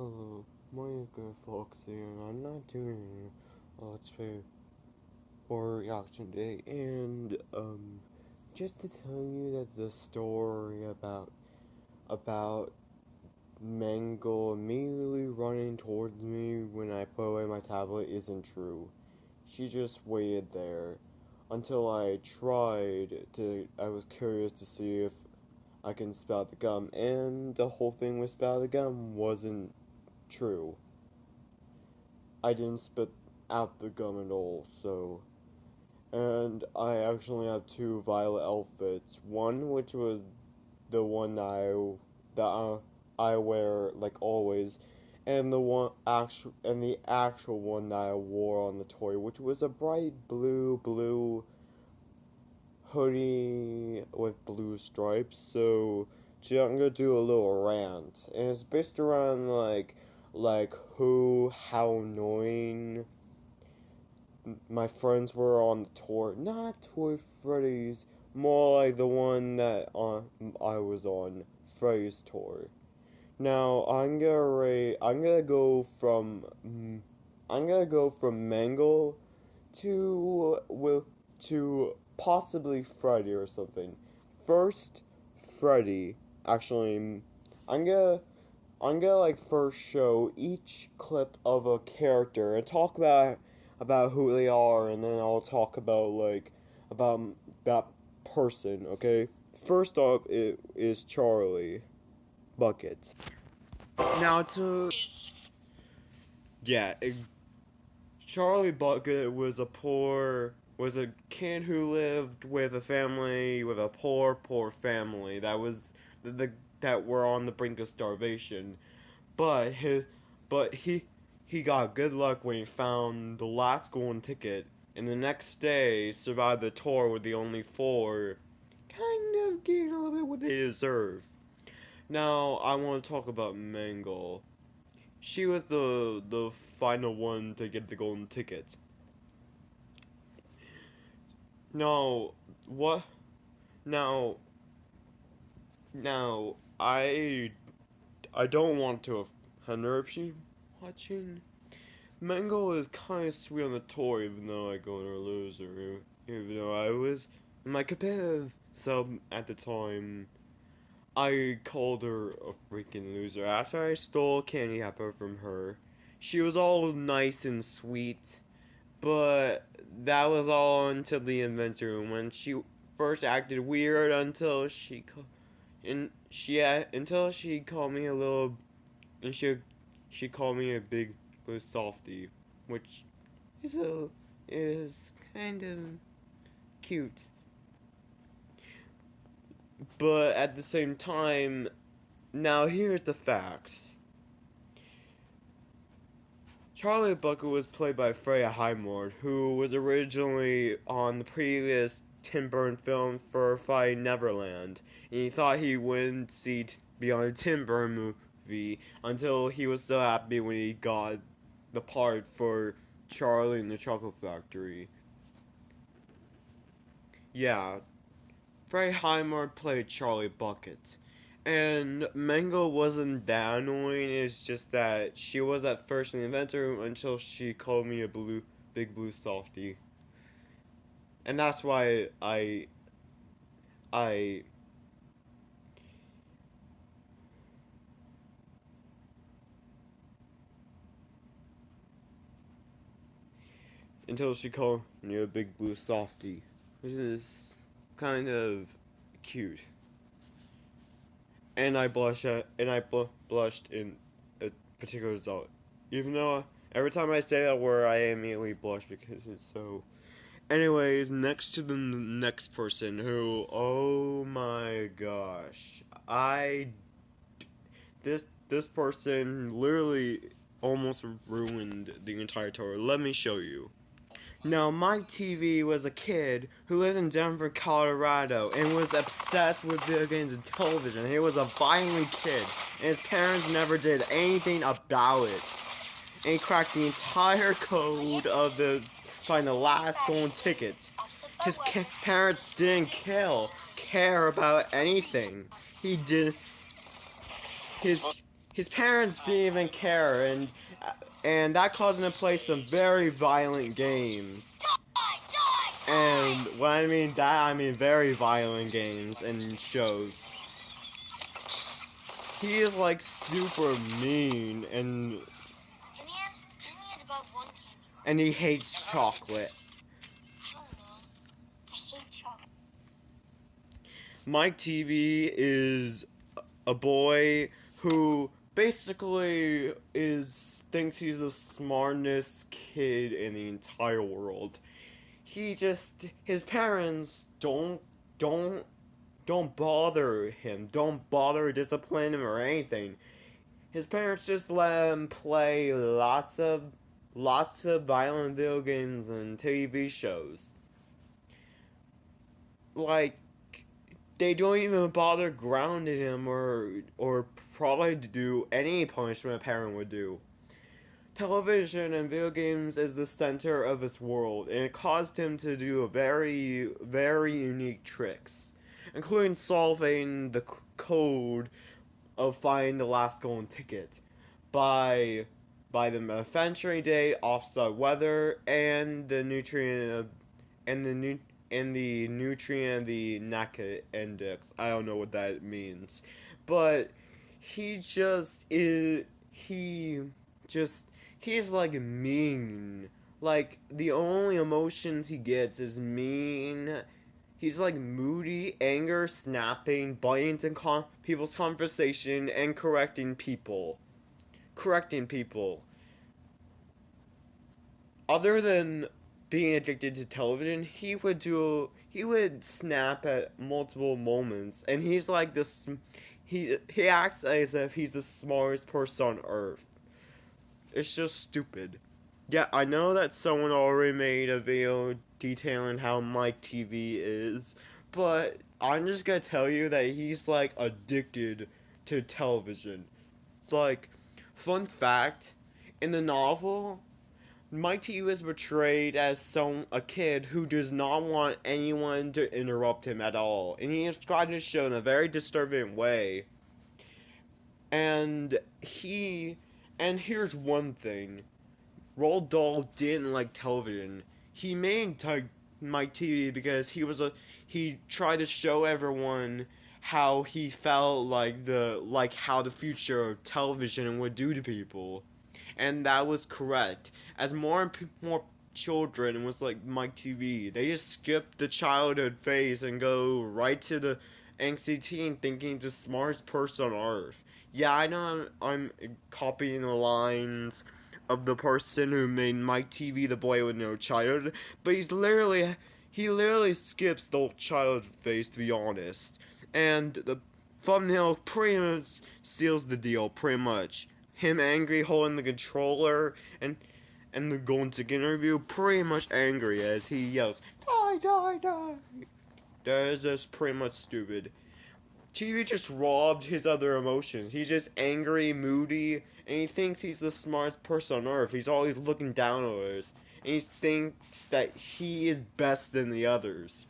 Hello, my name is Foxy, and I'm not doing a Let's Play or reaction today. And just to tell you that the story about Mangle immediately running towards me when I put away my tablet isn't true. She just waited there until I tried to. I was curious to see if I can spout the gum, and the whole thing with spout the gum wasn't true. I didn't spit out the gum at all, so. And I actually have two violet outfits. One which was the one that I wear like always, and the actual one that I wore on the toy, which was a bright blue hoodie with blue stripes. So I'm gonna do a little rant, and it's based around how annoying my friends were on the tour. Not Toy Freddy's, more like the one that I was on, Freddy's tour. Now I'm gonna go from Mangle to possibly Freddy or something. First, Freddy. Actually, I'm gonna like first show each clip of a character and talk about who they are, and then I'll talk about about that person. Okay. First up, it is Charlie Bucket. Now to yeah, Charlie Bucket was a kid who lived with a family with a poor family that were on the brink of starvation. But he got good luck when he found the last golden ticket, and the next day survived the tour with the only four, kind of getting a little bit what they deserve. Now I want to talk about Mangle. She was the final one to get the golden ticket. Now what? Now now I don't want to offend her if she's watching. Mango is kind of sweet on the tour, even though I go in her loser. Even though I was in my competitive sub at the time, I called her a freaking loser after I stole candy apple from her. She was all nice and sweet, but that was all until the inventor room when she first acted weird until she called me a little and she called me a big blue softy, which is kind of cute. But at the same time, now here's the facts. Charlie Bucket was played by Freya Highmore, who was originally on the previous Tim Burton film for Finding Neverland, and he thought he wouldn't be on a Tim Burton movie until he was so happy when he got the part for Charlie in the Chocolate Factory. Yeah, Freya Highmore played Charlie Bucket. And Mango wasn't that annoying, it's just that she was at first in the inventor room until she called me a big blue softy. And that's why I until she called me a big blue softy, which is kind of cute. And I blushed in a particular result, even though every time I say that word, I immediately blush because it's so. Anyways, next to the next person who, oh my gosh, this person literally almost ruined the entire tour. Let me show you. Now, Mike TV was a kid who lived in Denver, Colorado, and was obsessed with video games and television. He was a violent kid, and his parents never did anything about it. And he cracked the entire code of find the last golden ticket. His parents didn't care about anything. He did his his parents didn't even care, and that caused him to play some very violent games. And when I mean that, I mean very violent games and shows. He is like super mean, and he hates chocolate. Mike TV is a boy who basically thinks he's the smartest kid in the entire world. His parents don't bother him, don't bother discipline him or anything. His parents just let him play lots of violent video games and TV shows. Like, they don't even bother grounding him or probably do any punishment a parent would do. Television and video games is the center of his world, and it caused him to do very unique tricks, including solving the code of finding the last golden ticket by the manufacturing date, offset weather, and the nutrient of the NACA index. I don't know what that means, but he just is he's like mean. Like, the only emotions he gets is mean. He's like moody, anger, snapping, biting into people's conversation, and correcting people. Other than being addicted to television, he would snap at multiple moments, and he's like this. He acts as if he's the smartest person on earth. It's just stupid. Yeah, I know that someone already made a video detailing how Mike TV is, but I'm just gonna tell you that he's like addicted to television. Like, fun fact, in the novel, Mike TV is portrayed as a kid who does not want anyone to interrupt him at all, and he described his show in a very disturbing way. And here's one thing. Roald Dahl didn't like television. He made Mike TV because he tried to show everyone how he felt like how the future of television would do to people, and that was correct. As more children was like Mike TV, they just skip the childhood phase and go right to the angsty teen thinking he's the smartest person on earth. Yeah, I know I'm copying the lines of the person who made Mike TV the boy with no childhood, but he literally skips the childhood phase, to be honest. And the thumbnail pretty much seals the deal, pretty much. Him angry holding the controller and the going to interview, pretty much angry as he yells, "Die, die, die." That is just pretty much stupid. TV just robbed his other emotions. He's just angry, moody, and he thinks he's the smartest person on earth. He's always looking down on others, and he thinks that he is best than the others.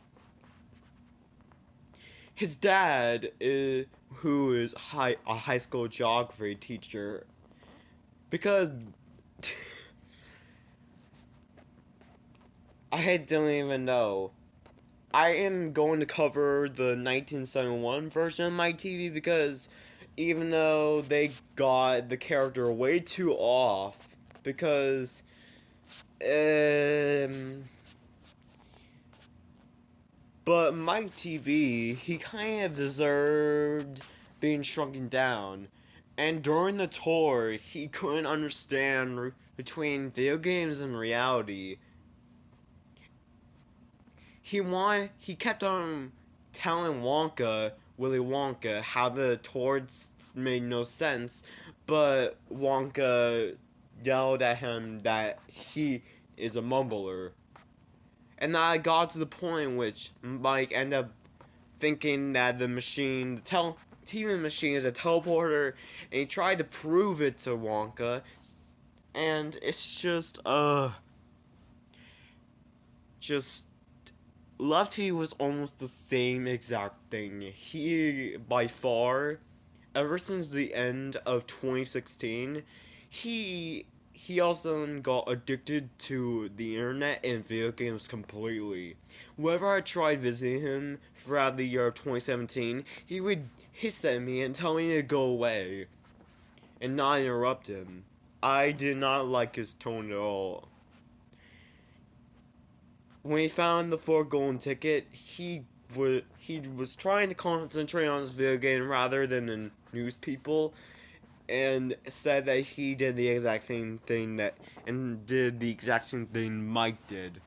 His dad, who is a high school geography teacher, because I don't even know. I am going to cover the 1971 version of my TV because even though they got the character way too off, because but Mike TV, he kind of deserved being shrunken down, and during the tour he couldn't understand between video games and reality. He kept on telling Willy Wonka, how the tours made no sense, but Wonka yelled at him that he is a mumbler. And that got to the point in which Mike ended up thinking that the TV machine is a teleporter, and he tried to prove it to Wonka, and it's just Love TV was almost the same exact thing. He, by far, ever since the end of 2016, he also got addicted to the internet and video games completely. Whenever I tried visiting him throughout the year of 2017, he would hiss at me and tell me to go away and not interrupt him. I did not like his tone at all. When he found the 4 golden ticket, he was trying to concentrate on his video game rather than the news people, and said that he did the exact same thing Mike did.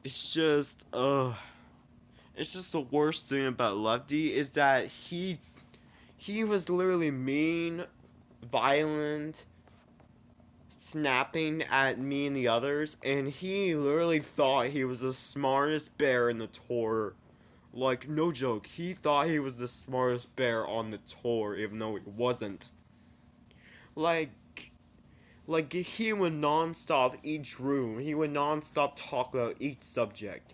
It's just it's just the worst thing about Lefty is that he was literally mean, violent, snapping at me and the others, and he literally thought he was the smartest bear in the tour. Like, no joke, he thought he was the smartest bear on the tour, even though he wasn't. Like he would non-stop each room, he would non-stop talk about each subject,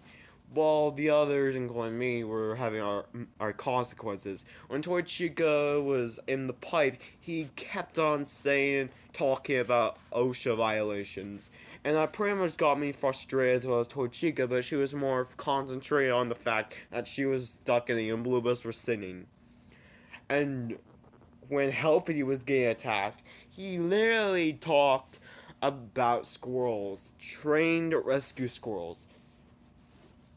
while the others, including me, were having our consequences. When Toy Chica was in the pipe, he kept on talking about OSHA violations. And that pretty much got me frustrated as well as Toy Chica, but she was more concentrated on the fact that she was stuck in the Blue Bus were singing. And when Helpy was getting attacked, he literally talked about squirrels, trained rescue squirrels.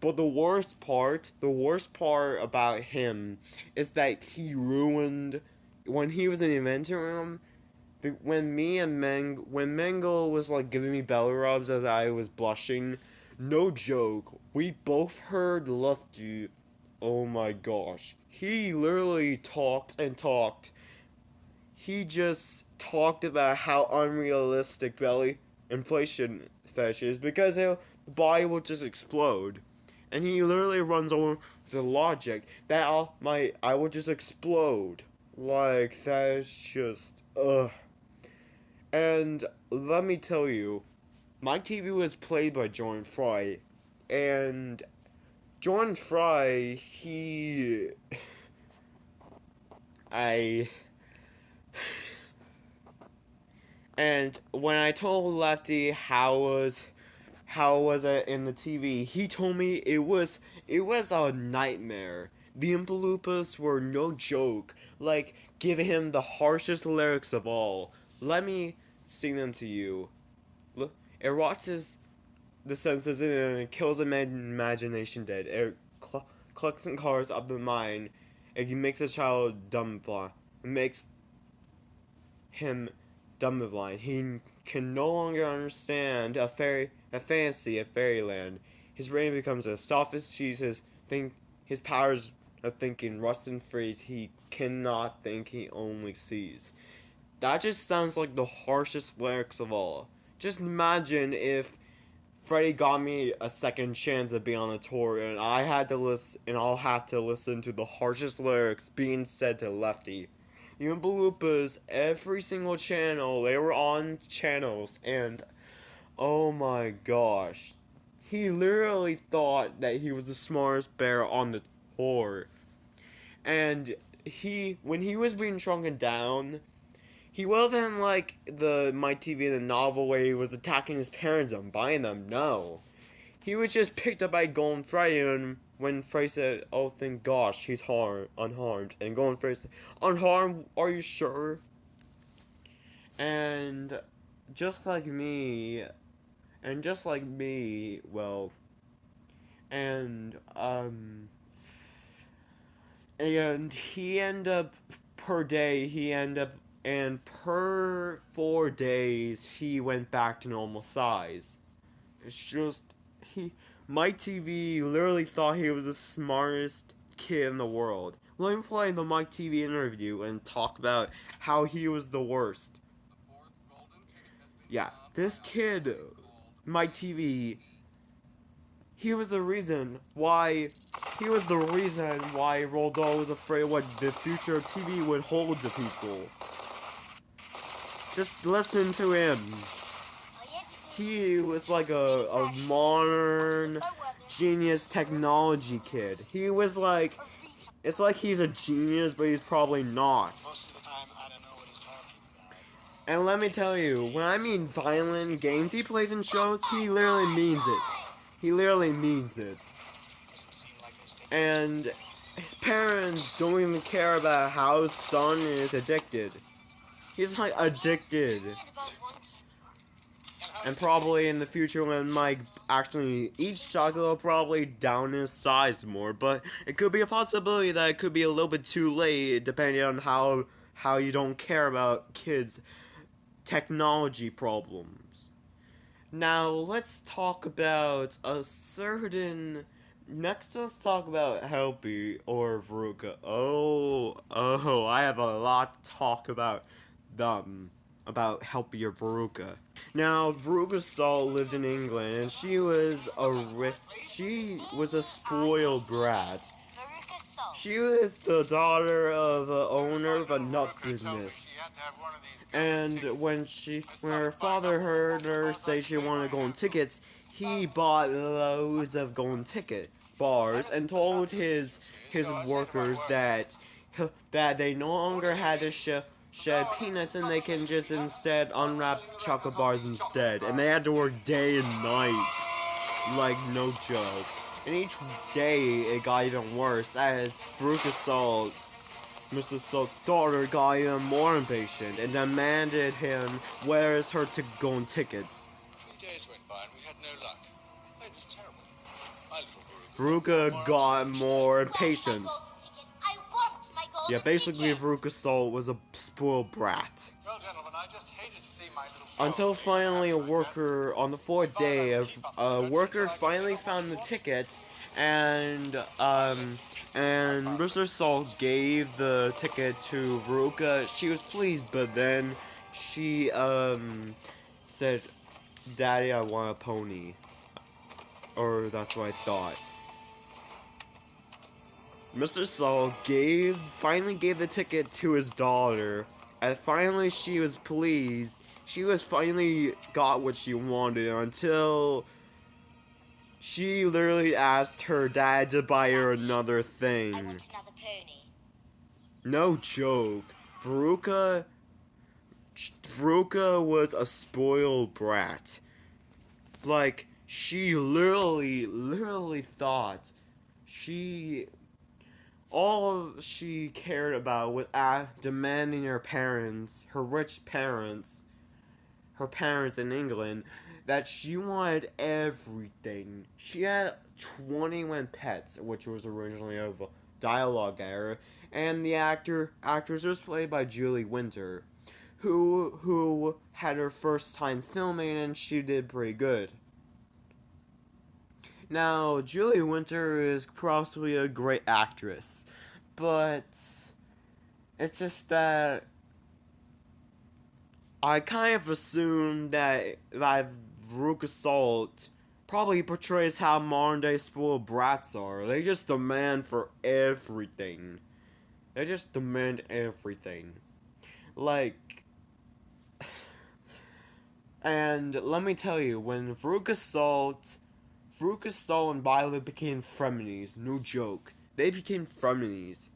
But the worst part about him is that he ruined, when he was in the inventor room, when Mangle was like giving me belly rubs as I was blushing, no joke, we both heard Lefty. Oh my gosh. He literally talked and talked. He just talked about how unrealistic belly inflation fetish is because the body will just explode. And he literally runs over the logic that I will just explode. Like, that is just, ugh. And let me tell you, my TV was played by Jordan Fry. And Jordan Fry, and when I told Lefty how was it in the TV, he told me it was a nightmare. The Oompa Loompas were no joke, like giving him the harshest lyrics of all. Let me sing them to you. Look, it rots the senses and it kills the imagination dead. It collects and cars up the mind. It makes a child dumb and blind. It makes him dumb and blind. He can no longer understand a fantasy, a fairyland. His brain becomes as soft as cheese. His powers of thinking rust and freeze. He cannot think, he only sees. That just sounds like the harshest lyrics of all. Just imagine if Freddie got me a second chance to be on the tour, and I'll have to listen to the harshest lyrics being said to Lefty. The Oompa Loompas, every single channel, they were on channels, and oh my gosh. He literally thought that he was the smartest bear on the tour. And when he was being shrunken down, he wasn't like the My TV in the novel where he was attacking his parents and buying them, no. He was just picked up by Golden Freddy, and when Freddy said, oh thank gosh, he's unharmed, and Golden Freddy said, unharmed, are you sure? And just like me, well, and he ended up, and per 4 days, he went back to normal size. It's just, Mike TV literally thought he was the smartest kid in the world. Let me play the Mike TV interview and talk about how he was the worst. Yeah, this kid, Mike TV, he was the reason why Roldo was afraid what the future of TV would hold to people. Just listen to him. He was like a modern genius technology kid. He was like, it's like he's a genius, but he's probably not. Most of the time, I don't know what he's talking about. And let me tell you, when I mean violent games he plays in shows, he literally means it. He literally means it. Doesn't seem like they're sticking And his parents don't even care about how his son is addicted. He's like addicted. And probably in the future when Mike actually eats chocolate, will probably down his size more. But it could be a possibility that it could be a little bit too late, depending on how you don't care about kids' technology problems. Now let's talk about a certain. Next, let's talk about Helpy or Veruca. I have a lot to talk about them, about Helpy or Veruca. Now, Veruca Salt lived in England, and she was a spoiled brat. She was the daughter of the owner of a nut business. And when her father heard her say she wanted golden tickets, he bought loads of golden ticket bars and told his workers that they no longer had to shed peanuts and they can just instead unwrap chocolate bars instead. And they had to work day and night, like no joke. And each day it got even worse as Veruca Salt, Mr. Salt's daughter, got even more impatient and demanded him where's her golden ticket. 3 days went by and we had no luck. It was terrible. My little Veruca got more impatient. Yeah, basically Veruca Salt was a spoiled brat. Well, gentlemen, I just hated to see my little Until finally a worker, on the fourth day, a worker finally found the ticket, and Mr. Salt gave the ticket to Veruca. She was pleased, but then she, said, "Daddy, I want a pony." Or that's what I thought. Mr. Salt finally gave the ticket to his daughter, and finally she was pleased. She was finally got what she wanted until she literally asked her dad to buy her another thing. I want another pony. No joke. Veruca was a spoiled brat. Like, she literally thought all she cared about was demanding her rich parents, her parents in England, that she wanted everything. She had 21 pets, which was originally of a dialogue error, and the actress was played by Julie Winter, who had her first time filming, and she did pretty good. Now, Julie Winter is possibly a great actress, but it's just that I kind of assume that Veruca Salt probably portrays how modern day spoiled brats are. They just demand for everything. They just demand everything. Like, and let me tell you, when Veruca Salt and Violet became frenemies, no joke. They became frenemies.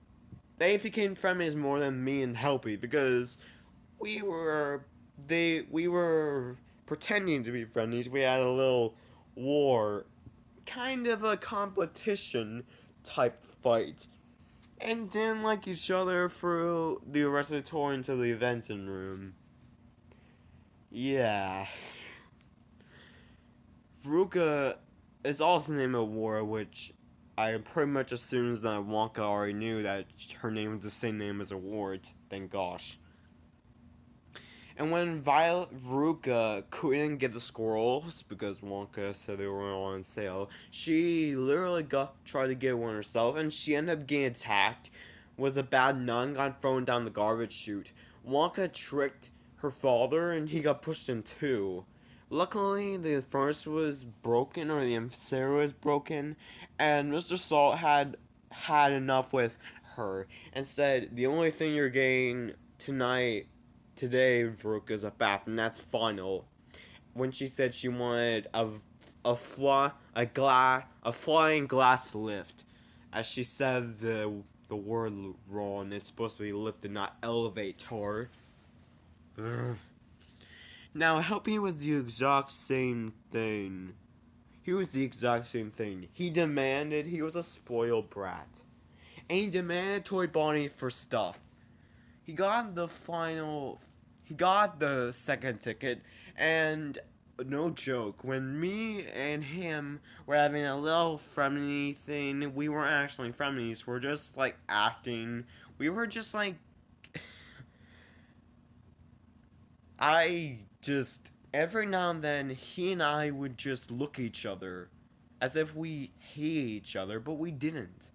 They became frenemies more than me and Helpy, because we were pretending to be frenemies. We had a little war, kind of a competition type fight, and didn't like each other for the rest of the tour into the eventing room. Yeah. Veruca is also named a war, which I pretty much assumes that Wonka already knew that her name was the same name as Award. Thank gosh. And when Veruca couldn't get the squirrels because Wonka said they were on sale, she literally tried to get one herself, and she ended up getting attacked. Was a bad nun, got thrown down the garbage chute. Wonka tricked her father, and he got pushed in two. Luckily, the furnace was broken, or the incinerator was broken, and Mr. Salt had enough with her and said, "The only thing you're getting today, Veruca, is a bath, and that's final." When she said she wanted a a flying glass lift. As she said the word wrong, it's supposed to be lift and not elevator. Ugh. Now, Helpy was the exact same thing. He was the exact same thing. He was a spoiled brat. And he demanded Toy Bonnie for stuff. He got he got the second ticket, and no joke, when me and him were having a little friendly thing, we weren't actually friendlies, we're just like acting. We were just like, every now and then, he and I would just look at each other as if we hated each other, but we didn't.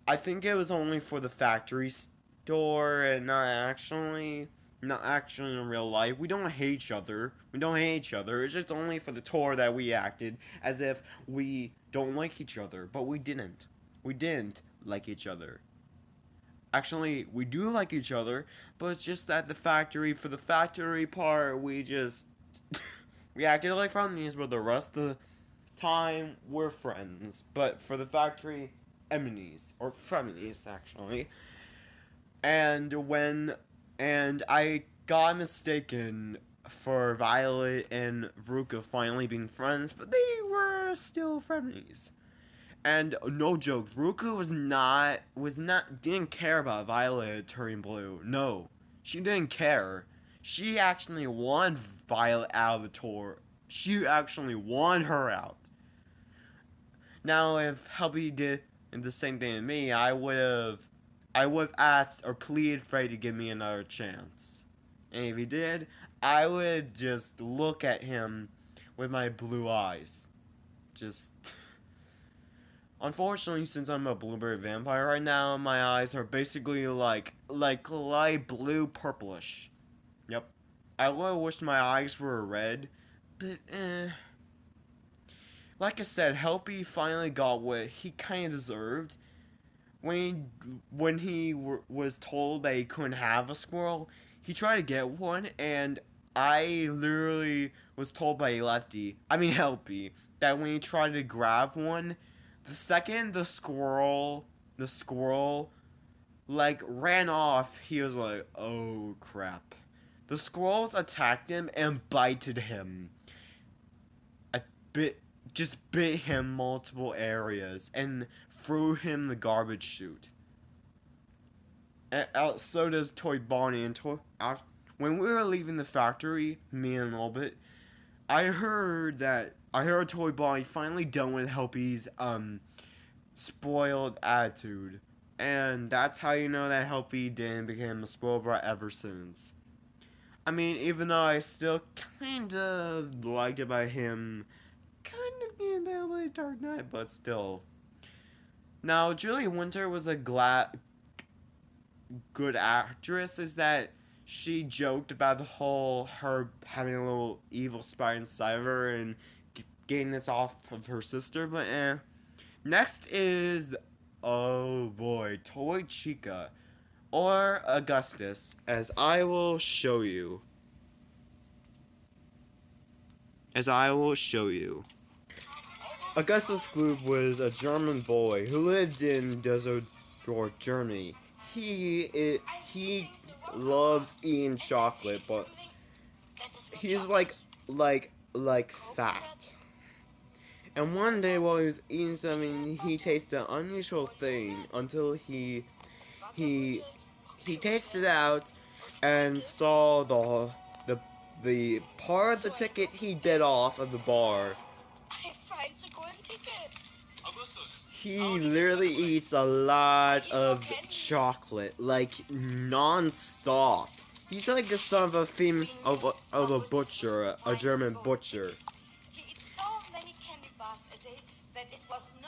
I think it was only for the factory store and not actually in real life. We don't hate each other. We don't hate each other. It's just only for the tour that we acted as if we don't like each other, but we didn't. We didn't like each other. Actually, we do like each other, but it's just that for the factory part, we just we acted like friends, but the rest of the time we're friends. But for the factory, enemies or frenemies actually. And I got mistaken for Violet and Veruca finally being friends, but they were still frenemies. And no joke, Veruca didn't care about Violet turning blue. No, she didn't care. She actually wanted Violet out of the tour. She actually wanted her out. Now, if Helpy did the same thing to me, I would have asked or pleaded Frey to give me another chance. And if he did, I would just look at him with my blue eyes. Just unfortunately, since I'm a blueberry vampire right now, my eyes are basically like light blue purplish. Yep. I would have wished my eyes were red, but like I said, Helpy finally got what he kind of deserved. When he was told that he couldn't have a squirrel, he tried to get one, and I literally was told by Helpy, that when he tried to grab one, the second the squirrel, like, ran off, he was like, oh crap. The squirrels attacked him and bited him. Just bit him multiple areas and threw him the garbage chute. And so does Toy Bonnie and when we were leaving the factory, me and Lilbit, I heard Toy Bonnie finally done with Helpy's spoiled attitude. And that's how you know that Helpy didn't become a spoiled brat ever since. I mean, even though I still kinda liked it by him kind of being bad by Dark Knight, but still. Now, Julie Winter was a good actress, is that she joked about the whole her having a little evil spy inside of her and getting this off of her sister, but Next is, oh boy, Toy Chica, or Augustus, as I will show you. Augustus Gloop was a German boy who lived in Düsseldorf, Germany. He loves eating chocolate, but he's like fat. And one day while he was eating something, he tasted an unusual thing until he tasted it out and saw the part of the ticket he bit off of the bar. He literally eats a lot of chocolate, like non-stop. He's like the son of a butcher, a German butcher.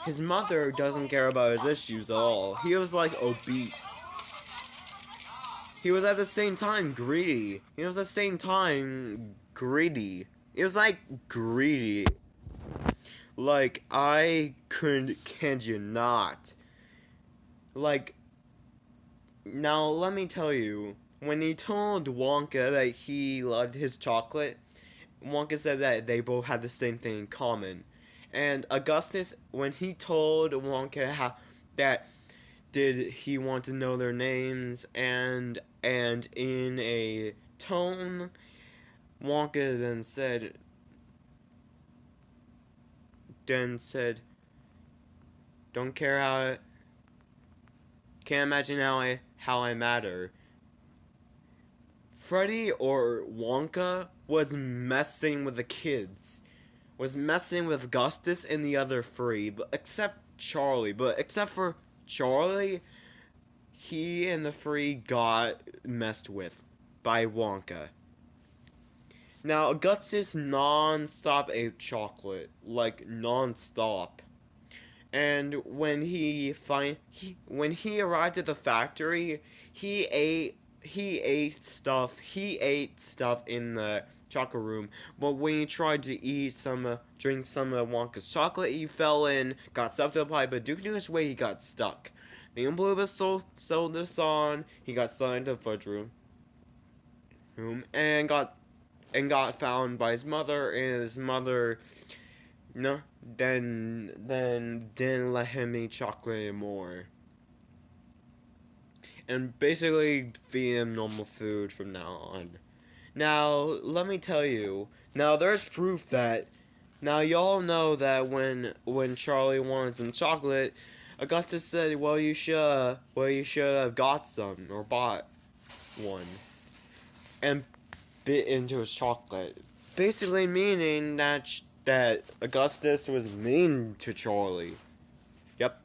His mother doesn't care about his issues at all. He was like obese. He was at the same time greedy. It was like greedy. Like, I kid you not. Like, now let me tell you, when he told Wonka that he loved his chocolate, Wonka said that they both had the same thing in common. And Augustus, when he told Wonka how that did he want to know their names, and in a tone, Wonka then said, don't care how, can't imagine how I matter. Freddy or Wonka was messing with the kids, was messing with Augustus and the other three, but except for Charlie, he and the three got messed with by Wonka. Now Augustus non-stop ate chocolate, like non-stop. And when he arrived at the factory, he ate stuff in the chocolate room. But when he tried to drink some of Wonka's chocolate, he fell in, got stuck to the pipe. But due to his weight, he got stuck. The Oompa sold this on. He got stuck into the fudge room, and got found by his mother. And his mother, no, then didn't let him eat chocolate anymore, and basically feed him normal food from now on. Now let me tell you. Now there's proof that. Now y'all know that when Charlie wanted some chocolate, Augustus said, "Well, you should have got some or bought one," and bit into his chocolate, basically meaning that Augustus was mean to Charlie. Yep.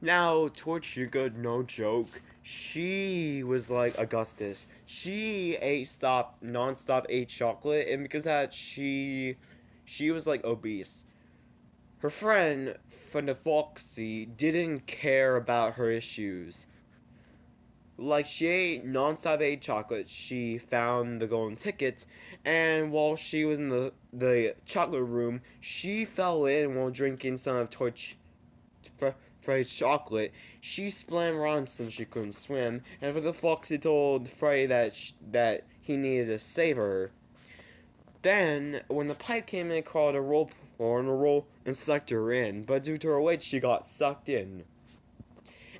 Now, Tortuga, no joke, she was like Augustus. She non-stop ate chocolate, and because of that, she was like obese. Her friend the Foxy, didn't care about her issues. Like, she non-stop ate chocolate. She found the golden ticket, and while she was in the chocolate room, she fell in while drinking some of Freddy's chocolate. She swam around since she couldn't swim, and for the Foxy told Freddy that he needed to save her. Then, when the pipe came in, it called a roll and sucked her in, but due to her weight, she got sucked in.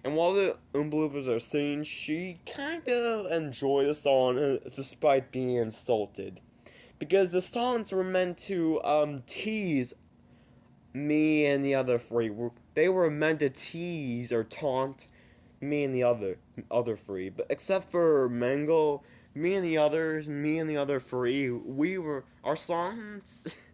And while the Oompa Loompas are singing, she kind of enjoyed the song despite being insulted. Because the songs were meant to tease me and the other three. They were meant to tease or taunt me and the other three. But except for Mango, me and the other three, our songs.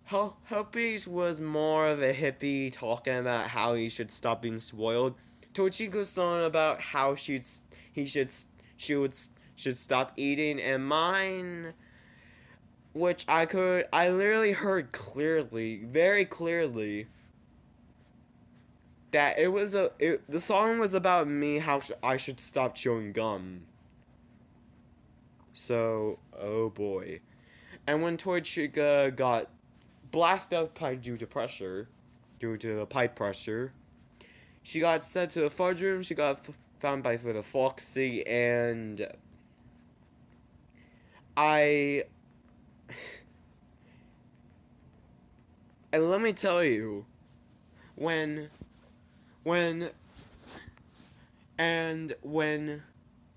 Helpy's was more of a hippie talking about how he should stop being spoiled. Tochiko's song about how she should stop eating, and mine, which I literally heard clearly, very clearly, that the song was about me, how I should stop chewing gum. So, oh boy. And when Torchica got blasted up pipe due to the pipe pressure, she got sent to the fudge room. She got found by the Foxy, and and let me tell you, when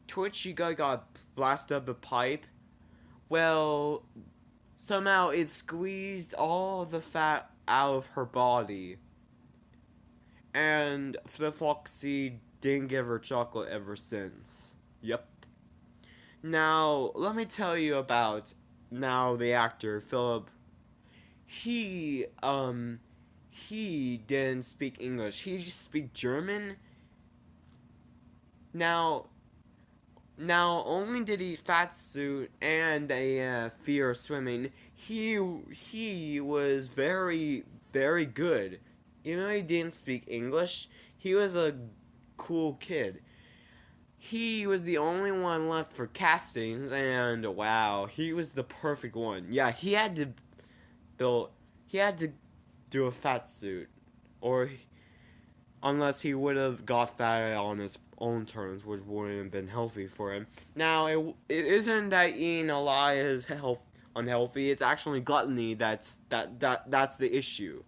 Torchica got blasted up the pipe, well, somehow it squeezed all the fat out of her body. And the Foxy didn't give her chocolate ever since. Yep. Now, let me tell you about the actor, Philip. He didn't speak English. He just speak German. Now, only did he fat suit and a fear of swimming. He was very, very good. Even though he didn't speak English, he was a cool kid. He was the only one left for castings, and wow, he was the perfect one. Yeah, he had to do a fat suit, or unless he would have got fat on his own terms, which wouldn't have been healthy for him. Now, it isn't that eating a lot is unhealthy. It's actually gluttony that's the issue.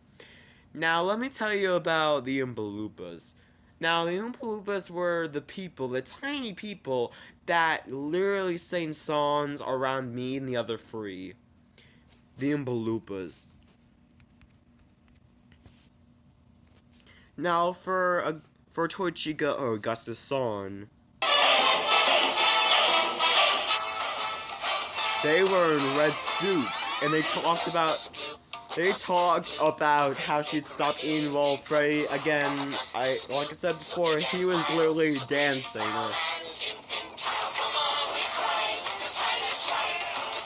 Now let me tell you about the Oompa Loompas. Now the Oompa Loompas were the people, the tiny people that literally sang songs around me and the other three. The Oompa Loompas. Now for Torchica or Augustus song, they were in red suits and they talked about how she'd stop eating while Freddy, again, like I said before, he was literally dancing.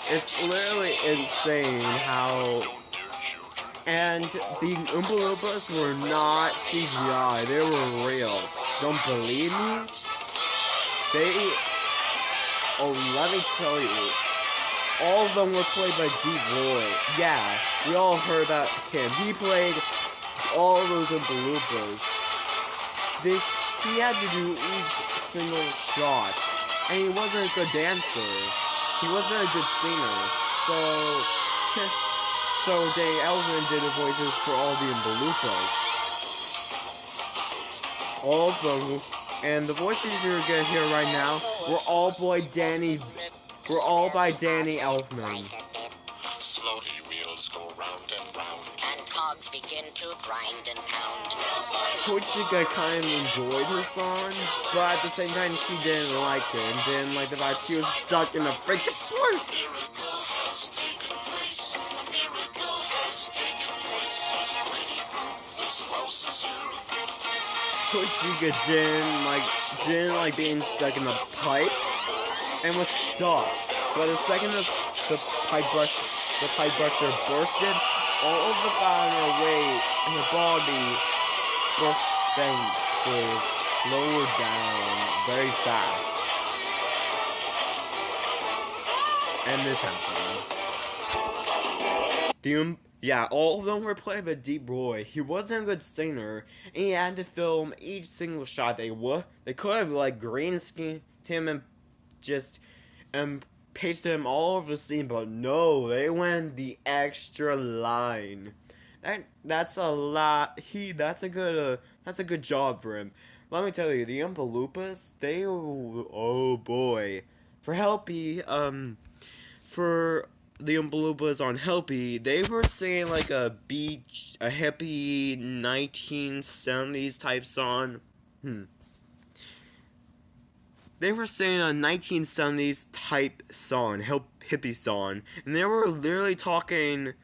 It's literally insane how... And the Oompa Loompas were not CGI, they were real. Don't believe me? Let me tell you. All of them were played by Deep Roy. Yeah, we all heard about him. He played all of those Oompa Loompas. He had to do each single shot. And he wasn't a good dancer. He wasn't a good singer. So Danny Elfman did the voices for all the Oompa Loompas. All of them. And the voices you're gonna hear right now were all by Danny Elfman. Slowly wheels go round and round, and cogs begin to grind and pound. Torchica kind of enjoyed her song, but at the same time she didn't like it, and didn't like the fact she was stuck in a freaking loop. Torchica didn't like being stuck in a pipe, and was stuck. But the second the pipe brusher bursted, all of the fat in her weight and her body then was lowered down very fast. And this happened. All of them were played by Deep Roy. He wasn't a good singer, and he had to film each single shot. They could have like green screened him and just pasted him all over the scene, but no, they went the extra line. That's a lot. That's a good job for him. Let me tell you, the Oompa Loompas, oh boy, for the Oompa Loompas on Helpy, they were singing like a hippie 1970s type song. They were singing a 1970s type song, hippie song, and they were literally talking.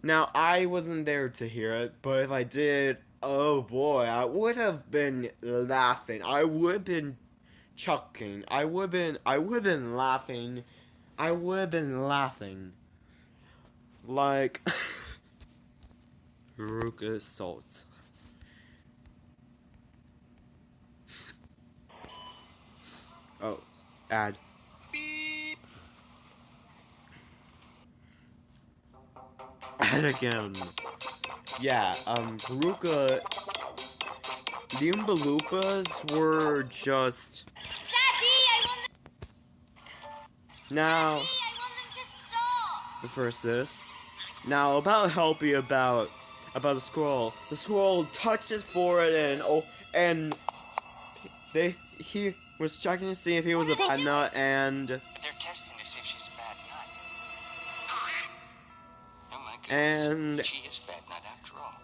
Now, I wasn't there to hear it, but if I did, oh boy, I would have been laughing. I would have been chuckling. I would have been laughing. Like Veruca Salt. Oh, ad. Beep. Ad again. Yeah, Veruca. The Oompa Loompas were just. Daddy, I want them. Now. Daddy, I want them to stop. The first this. Now about Helpy about the squirrel. The squirrel touched his forehead and he was checking to see if he was a bad nut, and They're testing to see if she's a bad nut. Oh my goodness. And she is bad nut after all.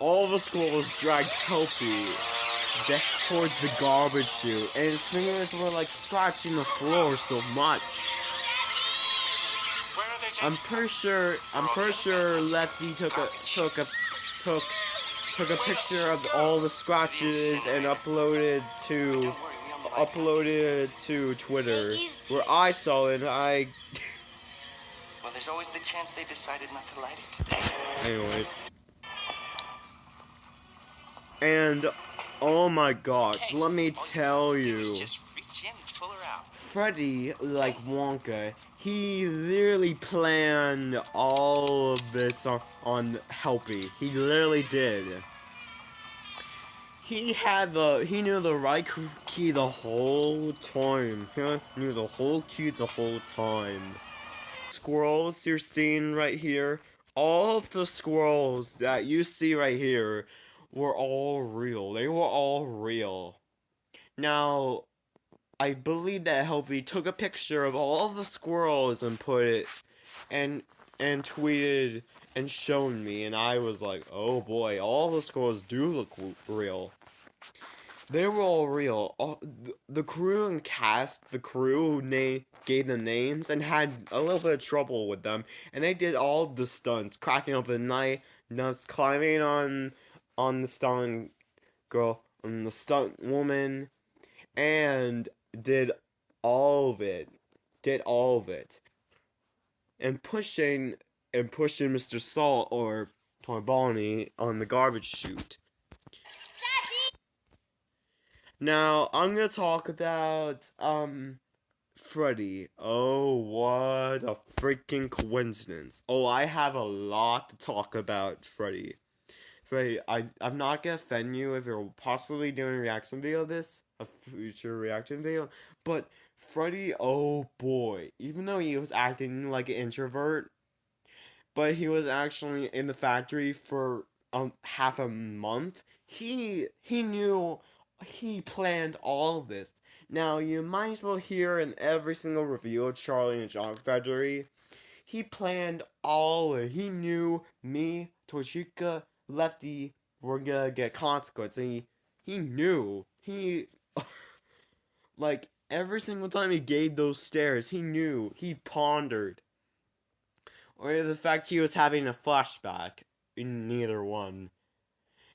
all the squirrels dragged Helpy towards the garbage chute, and his fingers were like scratching the floor so much. Where are they taking? I'm pretty sure Lefty took a picture of all the scratches and uploaded to Twitter, where I saw it. Well, there's always the chance they decided not to light it. Anyway. And oh my gosh, let me tell you, Just reach in and pull her out. Freddy, like Wonka, he literally planned all of this on Helpy. He literally did. He knew the right key the whole time. He knew the whole key the whole time. squirrels you're seeing right here, all of the squirrels that you see right here were all real. They were all real. Now, I believe that Helvey took a picture of all of the squirrels and put it and tweeted and shown me, and I was like, oh boy, all the squirrels do look real. They were all real. The crew and cast, the crew gave them names and had a little bit of trouble with them, and they did all of the stunts, cracking up at night, nuts, climbing on the stunt girl, on the stunt woman, and did all of it. Did all of it. And pushing Mr. Salt or Bonnie on the garbage chute. Now, I'm gonna talk about, Freddy. Oh, what a freaking coincidence. Oh, I have a lot to talk about Freddy. Freddy, I'm not gonna offend you if you're possibly doing a reaction video of this, a future reaction video, but Freddy, oh boy, even though he was acting like an introvert, but he was actually in the factory for half a month, he knew, he planned all of this. Now, you might as well hear in every single review of Charlie and the Chocolate Factory, he planned all of it. He knew me, Torchica, Lefty were gonna get consequences. He knew. He, like, every single time he gave those stares, he knew. He pondered. Or the fact he was having a flashback in neither one.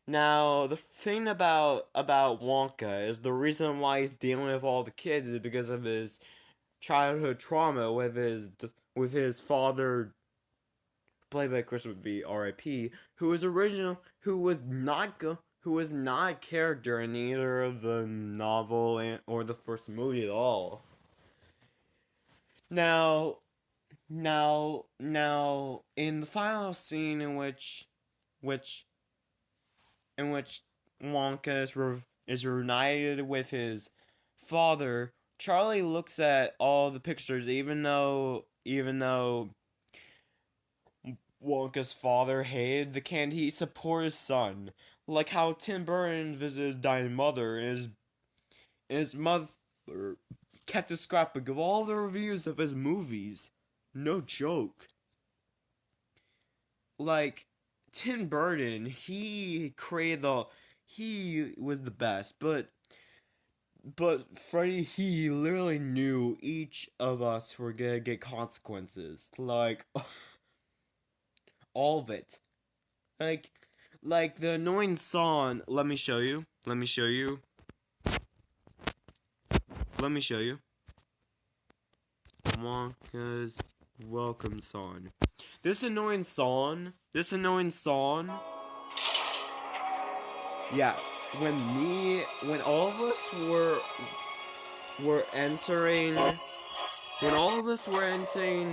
Now, the thing about Wonka is the reason why he's dealing with all the kids is because of his childhood trauma with his father, played by Chris V. R.I.P., who was not a character in either of the novel or the first movie at all. Now, in the final scene in which Wonka is reunited with his father, Charlie looks at all the pictures, even though Wonka's father hated the candy, he supported his son. Like how Tim Burton visited his dying mother, and his mother kept a scrapbook of all the reviews of his movies. No joke. Like, Tim Burton, he was the best, but Freddy, he literally knew each of us were gonna get consequences. Like, all of it. Like the annoying song, let me show you. Wonka's welcome song. This annoying song. Yeah, when all of us were entering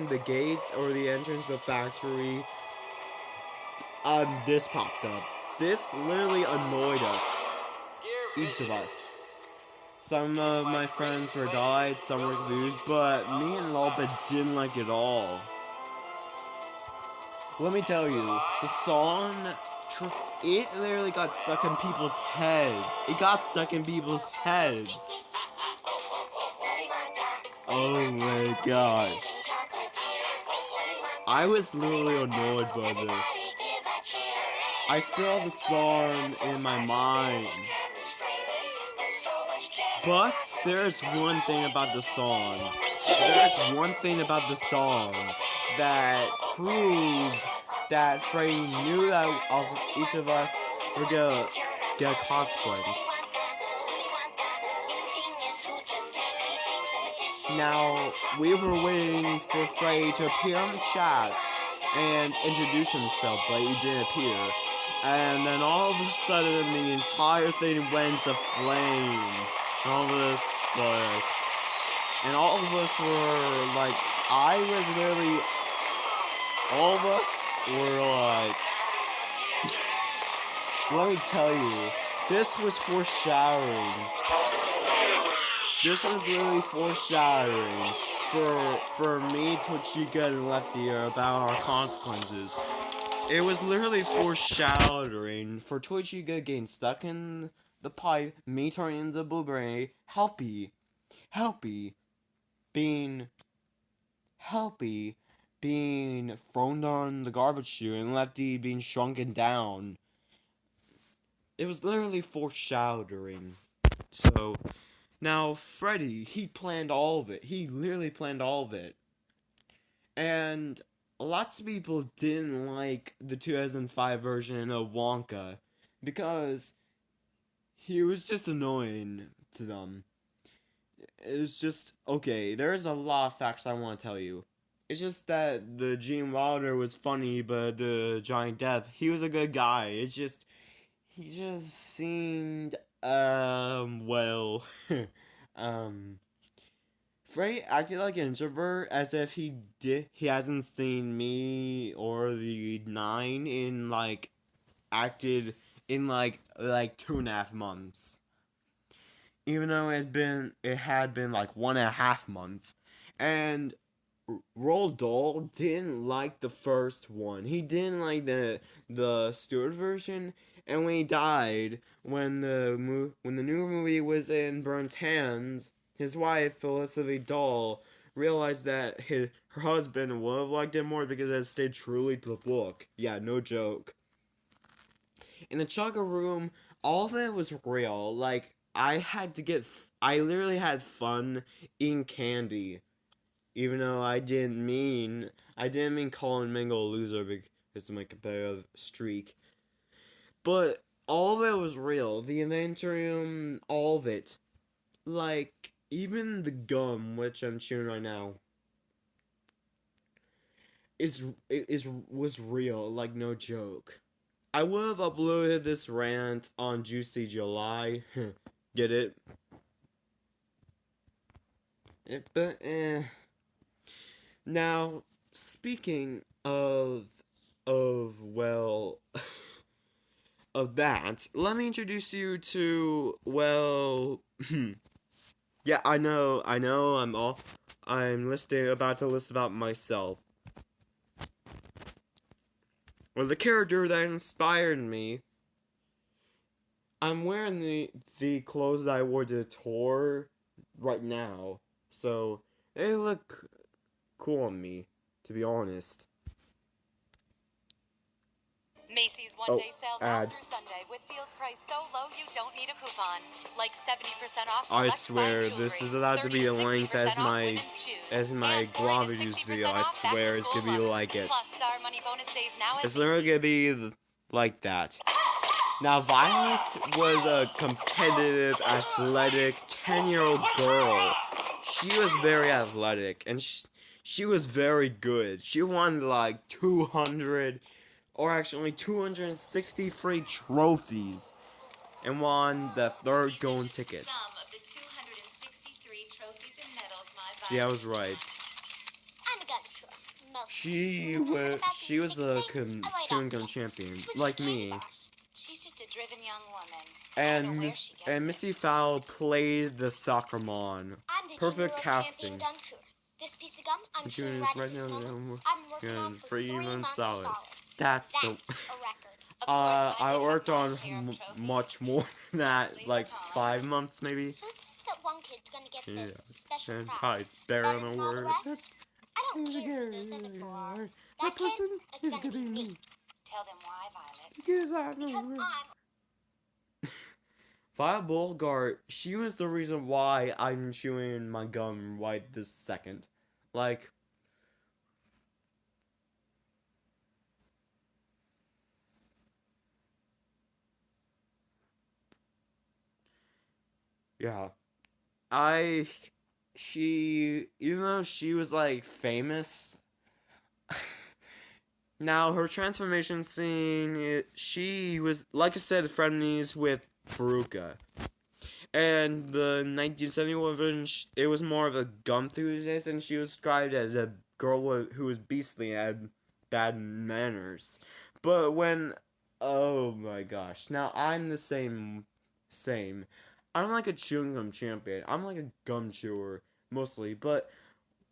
the gates or the entrance of the factory, this popped up. This literally annoyed us. Each of us. Some of my friends were died, some were confused, but me and Loba didn't like it all. Let me tell you, the song, it literally got stuck in people's heads. Oh my god. I was literally annoyed by this. I still have the song in my mind. But there's one thing about the song. That proved that Freddy knew that each of us were gonna get a consequence. Now, we were waiting for Freddy to appear on the chat and introduce himself, but he didn't appear. And then all of a sudden, the entire thing went to flames. All of us were like, let me tell you, this was foreshadowing. This was literally foreshadowing for me, Tochika and Lefty are about our consequences. It was literally foreshadowing for Tochika getting stuck in the pipe, me turning into Blueberry, Helpy being Helpy being thrown down the garbage chute, and Lefty being shrunken down. It was literally foreshadowing. So now Freddy, he planned all of it. He literally planned all of it. And lots of people didn't like the 2005 version of Wonka because he was just annoying to them. It's just, okay, there's a lot of facts I want to tell you. It's just that the Gene Wilder was funny, but the Johnny Depp, he was a good guy. It's just, he just seemed, well, um, Frey acted like an introvert as if he hasn't seen me or the Nine in, like, acted in, like 2.5 months. Even though it had been like 1.5 months. And Roald Dahl didn't like the first one. He didn't like the Stewart version. And when he died, when the new movie was in Burns' hands, his wife Felicity Dahl realized that her husband would have liked it more because it stayed truly to the book. Yeah, no joke. In the Chugga room, all of it was real. Like, I literally had fun eating candy. Even though I didn't mean calling Mingo a loser because of my competitive streak. But all of it was real. The inventory room, all of it. Like, even the gum, which I'm chewing right now, was real, like no joke. I would have uploaded this rant on Juicy July. Get it? But now, speaking well of that, let me introduce you to, well, yeah, I know, I'm about to list about myself. Well, the character that inspired me, I'm wearing the clothes that I wore to the tour right now, so they look cool on me, to be honest. Macy's one-day sale now through Sunday with deals priced so low you don't need a coupon. Like 70% off select I swear, fine jewelry, this is allowed to be the length 30% off women's shoes, as my and 40 to Guava Juice 60% video. I off swear it's back-to-school gonna be looks. like it. Plus Star Money bonus days now at It's literally gonna Macy's. be like that. Now, Violet was a competitive, athletic 10-year-old girl. She was very athletic, and she was very good. She won like 200, or actually 263 trophies, and won the third golden ticket. See, I was right. She was the chewing gum champion, like me. She's just a driven young woman. And Missy Fowl played the soccer mom. Perfect casting. This piece of gum I'm chewing Right right at this now, moment, I'm working on for 3 months solid. That's a record. I worked on much more than that, like 5 months maybe. So it says that one kid's gonna get this special And prize. probably better than a word. I don't care who those other 4 are. That kid, it's gonna be me. Tell them why, Violet. Because I'm Violet Beauregard, she was the reason why I'm chewing my gum right this second. Like, yeah. Even though she was, like, famous, now her transformation scene, she was, like I said, frenemies with Veruca. And the 1971 version, it was more of a gum enthusiast, and she was described as a girl who was beastly and had bad manners. But oh my gosh, now I'm the same. I'm like a chewing gum champion. I'm like a gum chewer, mostly, but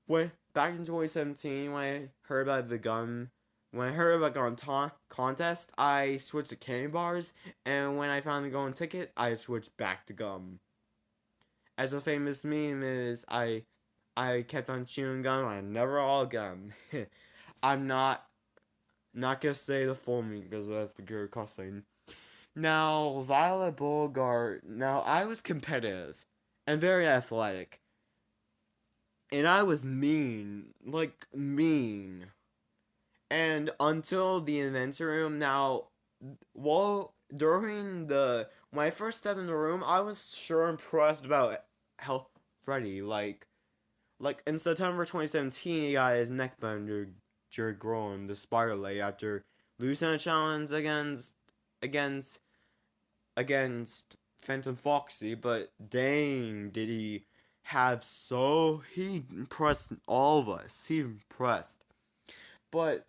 when back in 2017 when I heard about the gun. When I heard about contest, I switched to candy bars, and when I found the golden ticket, I switched back to gum. As a famous meme is, I kept on chewing gum. I never all gum. I'm not gonna say the full meaning because that's pure cussing. Now, Violet Beauregard. Now, I was competitive and very athletic, and I was mean, like mean. And until the inventor room, now, well, during the when I first stepped in the room, I was sure impressed about how Freddy like in September 2017, he got his neck bone grown the spirally after losing a challenge against against Phantom Foxy, but dang, did he impressed all of us. He impressed. But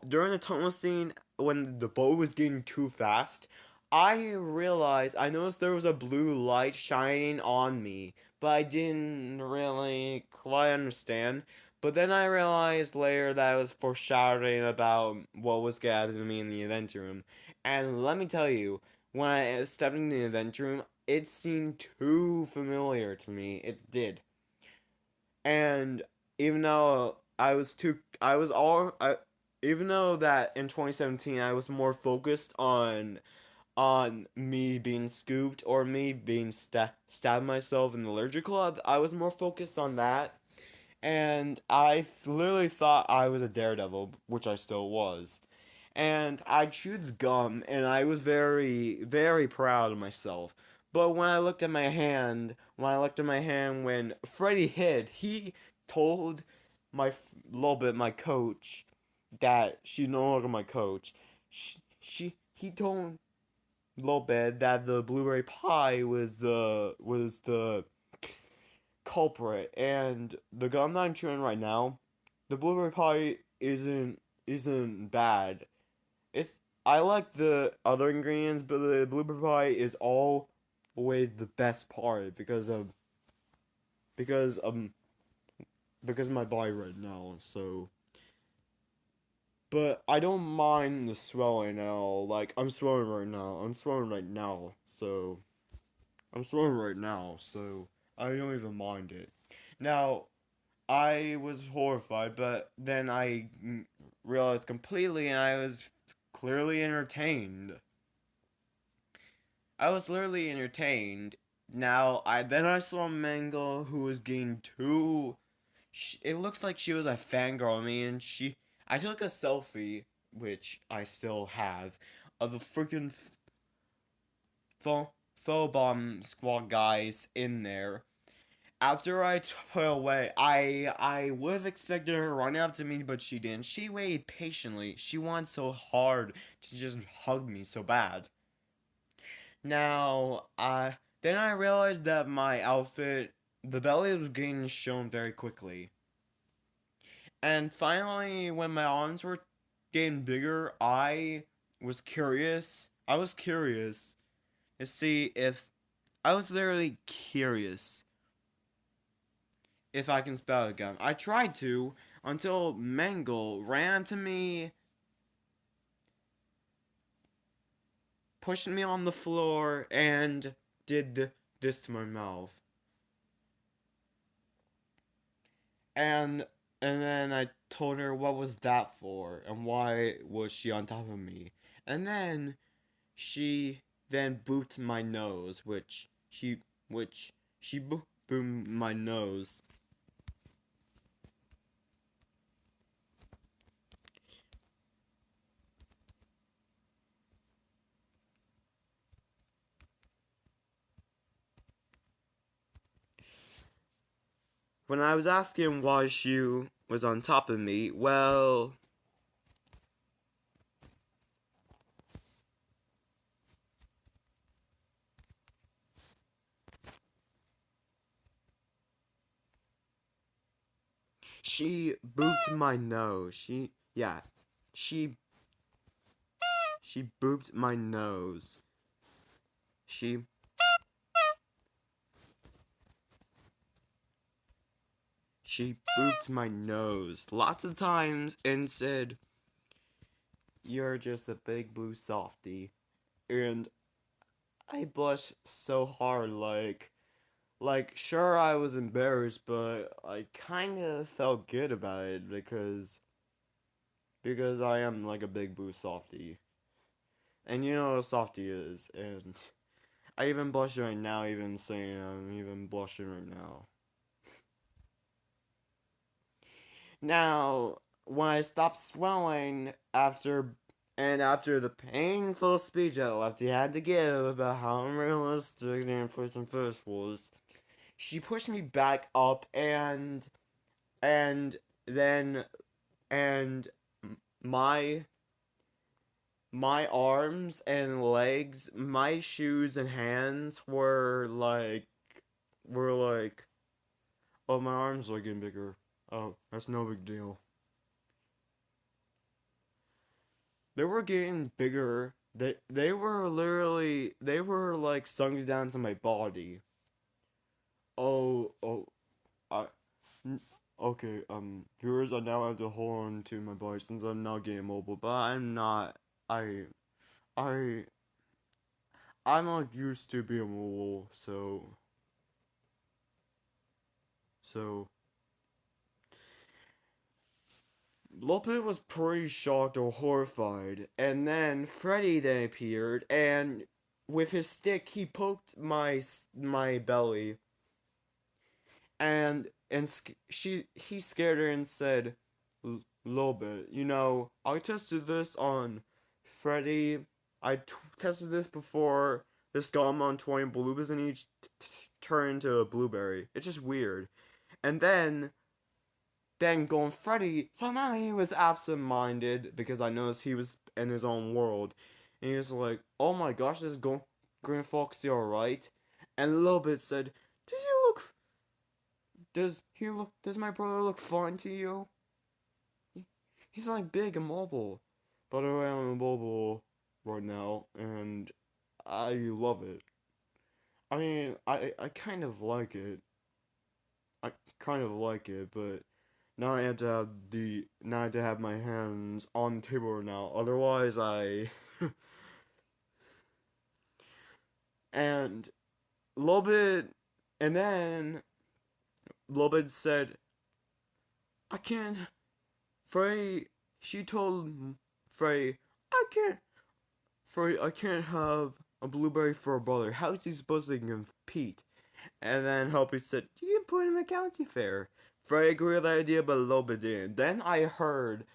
during the tunnel scene, when the boat was getting too fast, I noticed there was a blue light shining on me, but I didn't really quite understand. But then I realized later that it was foreshadowing about what was going to happen to me in the event room. And let me tell you, when I stepped in the event room, it seemed too familiar to me. It did. And even though I was too, I was all, I, even though that in 2017 I was more focused on me being scooped or me being stabbed myself in the allergy club, I was more focused on that. And I literally thought I was a daredevil, which I still was. And I chewed gum, and I was very, very proud of myself. But when Freddy hid, he told my coach that she's no longer my coach. He told little bit that the blueberry pie was the culprit, and the gum that I'm chewing right now, the blueberry pie isn't bad. It's I like the other ingredients, but the blueberry pie is always the best part because because of my body right now. So, but I don't mind the swelling at all. Like I'm swelling right now. So I'm swelling right now. So I don't even mind it. Now I was horrified, but then I realized completely, and I was clearly entertained. I was literally entertained. Now I saw Mango who was getting too. It looked like she was a fangirl on me, and I took a selfie, which I still have, of the freaking phobomb squad guys in there. After I put away, I would have expected her to run up to me, but she didn't. She waited patiently. She wanted so hard to just hug me so bad. Now, then I realized that my outfit, the belly was getting shown very quickly. And finally, when my arms were getting bigger, I was curious to see if, I was literally curious if I can spell again. I tried to until Mangle ran to me, pushed me on the floor, and did this to my mouth. And then I told her what was that for and why was she on top of me. And then she then booped my nose, which she boomed my nose. When I was asking why she was on top of me, well, she booped my nose. She booped my nose. she booped my nose lots of times and said, "You're just a big blue softy." And I blushed so hard, sure, I was embarrassed, but I kind of felt good about it because I am like a big blue softy. And you know what a softy is, and I even blush right now, even saying I'm even blushing right now. Now, when I stopped swelling after the painful speech that Lefty had to give about how unrealistic the inflation first was, she pushed me back up and then and my my arms and legs, my shoes and hands were like, oh, my arms are getting bigger. Oh, that's no big deal. They were getting bigger. They were like sunk down to my body. Oh, oh, I, okay, viewers, I now have to hold on to my body since I'm not getting mobile, but I'm not, I, I'm not used to being mobile, so, Lope was pretty shocked or horrified, and then Freddy then appeared, and with his stick, he poked my belly, he scared her and said, little bit, I tested this on Freddy. Tested this before this got him on 20 blueberries and each turned into a blueberry. It's just weird. And then going Freddy, somehow he was absent-minded because I noticed he was in his own world. And he was like, oh my gosh, this Green Foxy alright? And a little bit said, does my brother look fine to you? He's like big and mobile. By the way, I'm mobile right now, and I love it. I mean, I kind of like it. I kind of like it, but now I have to have my hands on the table now. Otherwise, and Lobit, and then Lobit said, I can't. Frey, she told Frey, I can't have a blueberry for a brother. How is he supposed to compete? And then Helpy said, you can put him in a county fair. Frey agreed with the idea, but Lobit didn't. Then I heard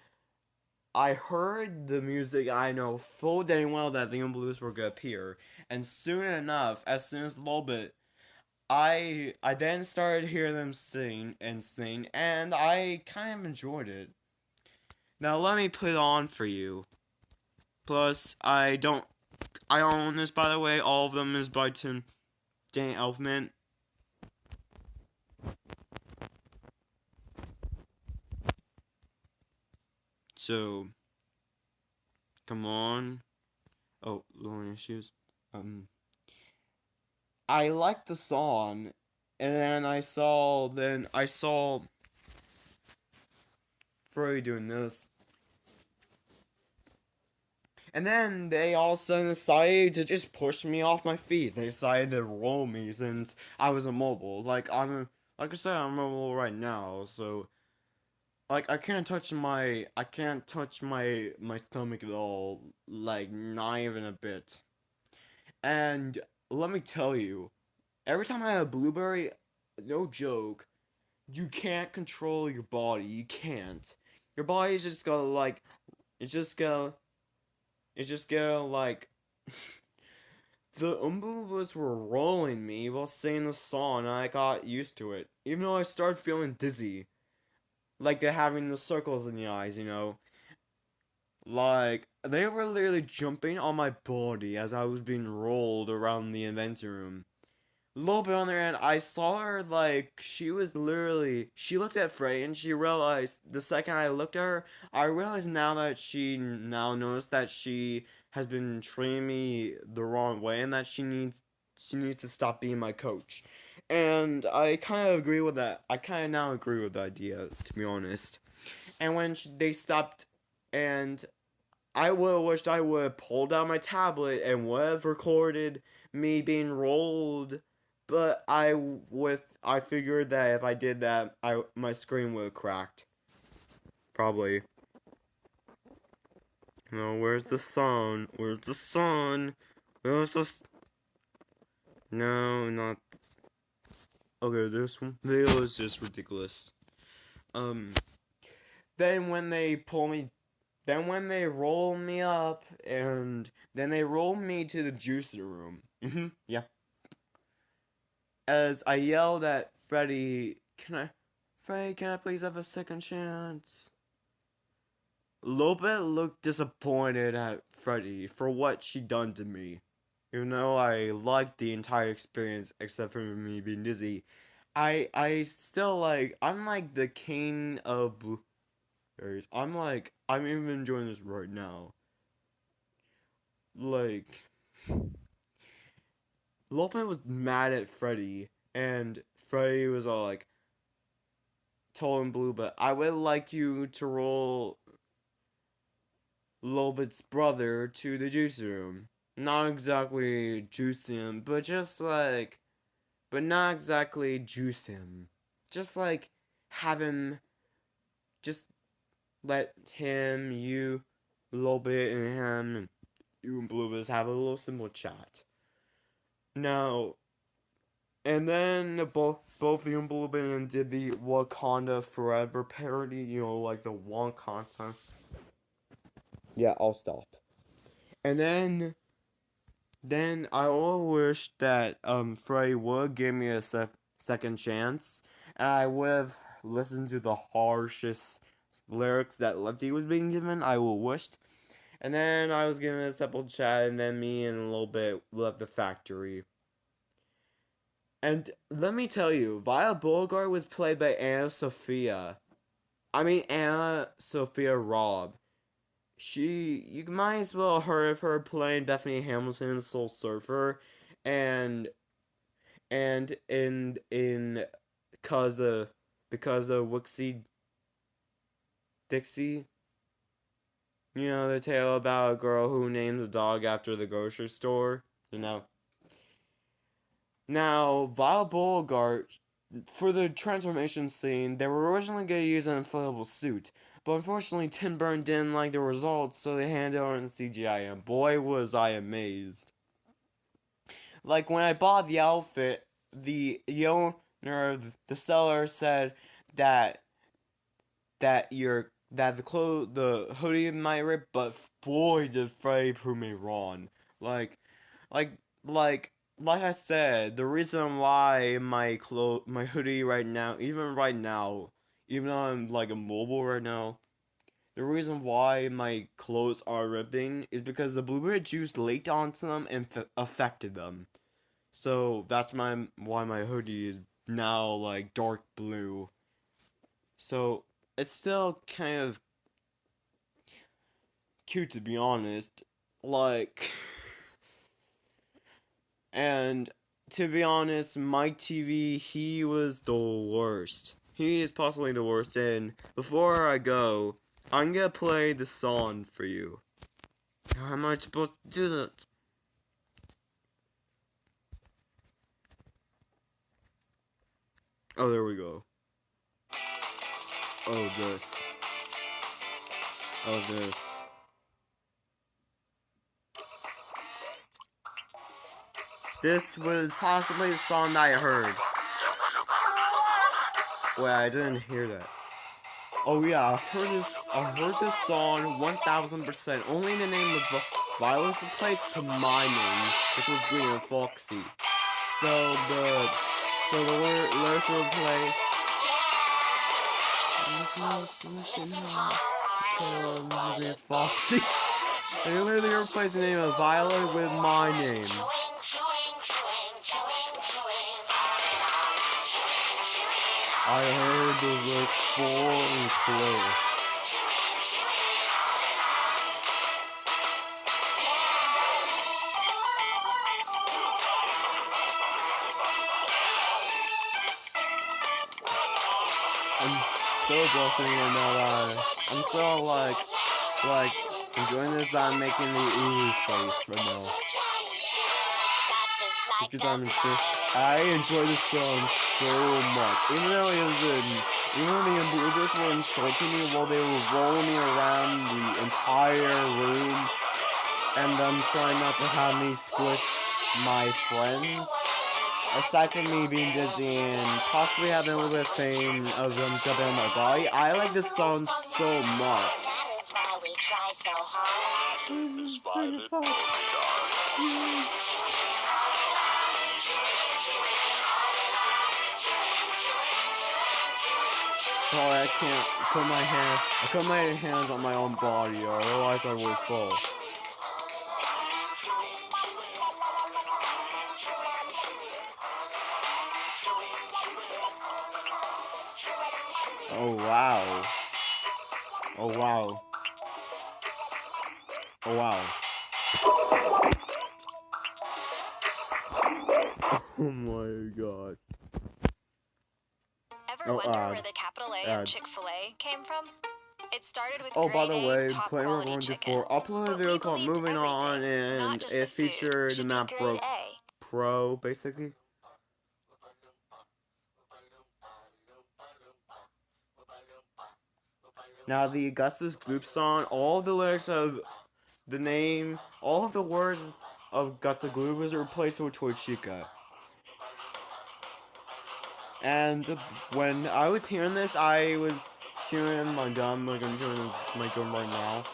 the music. I know full dang well that the Blues were gonna appear. And soon enough, as soon as Lobit, I then started hearing them sing, and I kind of enjoyed it. Now let me put it on for you. Plus, I own this, by the way. All of them is by Tim Dan Elfman. So, come on. Oh, lowering shoes. I liked the song, and then I saw Furry doing this. And then they all of a sudden decided to just push me off my feet. They decided to roll me since I was immobile. Like I said, I'm immobile right now, so like I can't touch my stomach at all. Like not even a bit. And let me tell you, every time I have a blueberry, no joke, you can't control your body. You can't. Your body is just gonna like, it's just gonna like, the Umboobas were rolling me while singing the song, and I got used to it. Even though I started feeling dizzy. Like they're having the circles in the eyes, Like, they were literally jumping on my body as I was being rolled around the inventor room. A little bit on the end, I saw her, like, she looked at Frey, and she realized, the second I looked at her, I realized now noticed that she has been treating me the wrong way, and that she needs to stop being my coach. And I kind of agree with that. I kind of now agree with the idea, to be honest. And when they stopped, and I would have wished I would have pulled out my tablet and would have recorded me being rolled. But I figured that if I did that, my screen would have cracked. Probably. No, where's the sun? Where's the sun? Where's the... No, not... Okay, this one. Video is just ridiculous. Then when they roll me up, and then they roll me to the juicer room. Yeah. As I yelled at Freddy, Freddy, can I please have a second chance? Lopet looked disappointed at Freddy for what she done to me. Even though I liked the entire experience, except for me being dizzy, I still I'm like the king of blueberries. I'm even enjoying this right now. Like, Lopet was mad at Freddy, and Freddy was all like, told him Blue, but I would like you to roll Lopet's brother to the juice room. Not exactly juice him, but but not exactly juice him. Just have him, just let him, you, Lopet, and him, and you and Bluebus have a little simple chat. Now, and then both you and Bluebin did the Wakanda Forever parody, like the Wakanda. Yeah, I'll stop. And then I all wish that Frey would give me a second chance, and I would have listened to the harshest lyrics that Lefty was being given. I would wished. And then I was given a simple chat, and then me and a little bit left the factory. And let me tell you, Violet Beauregard was played by Anna Sophia Robb. You might as well heard of her playing Bethany Hamilton in Soul Surfer, and in because of Wixie Dixie. The tale about a girl who names a dog after the grocery store. Now, Violet Beauregard, for the transformation scene, they were originally going to use an inflatable suit, but unfortunately Tim Burton didn't like the results, so they handed over in CGI, and boy was I amazed. Like, when I bought the outfit, the owner, the seller said that the hoodie might rip, but boy did Freddy prove me wrong. Like I said, the reason why my hoodie right now, even though I'm immobile right now, the reason why my clothes are ripping is because the blueberry juice leaked onto them and affected them. So that's why my hoodie is now dark blue. So it's still kind of cute, to be honest. And to be honest, Mike TV, he was the worst. He is possibly the worst. And before I go, I'm gonna play the song for you. How am I supposed to do that? Oh, there we go. Oh, this. Oh, this. This was possibly the song that I heard. Wait, I didn't hear that. Oh yeah, I heard this song 1000%. Only in the name of Violence replaced to my name, which was Green and Foxy. So the lyrics were replaced. Green and Foxy. They literally replaced the name of Violet with my name. I heard the lyrics full and clear. so blessing right now that I'm so like enjoying this that I'm making the ooh face right now. I enjoy this song so much. Even though the Ambugas were insulting me while they were rolling me around the entire room, and trying not to have me squish my friends. Aside from me being dizzy and possibly having a little bit of pain of them jumping on my body, I like this song so much. That is why we try so hard. This violet Sorry, I can't put my hands on my own body, or otherwise I would fall. Oh wow. Oh wow. Oh wow. Oh my god. Ever wonder where the capital A of Chick-fil-A came from? It started with by the grade way, A, top playing quality Rant chicken. before, uploaded a But video we called believed Moving On, everything, not and just it the food, featured the should be MacBook grade A. Pro, basically. Now, the Augustus Gloop song, all of the lyrics of the name, all of the words of Guts Gloop was replaced with Toy Chica. And when I was hearing this, I was chewing my gum like I'm chewing my gum right now.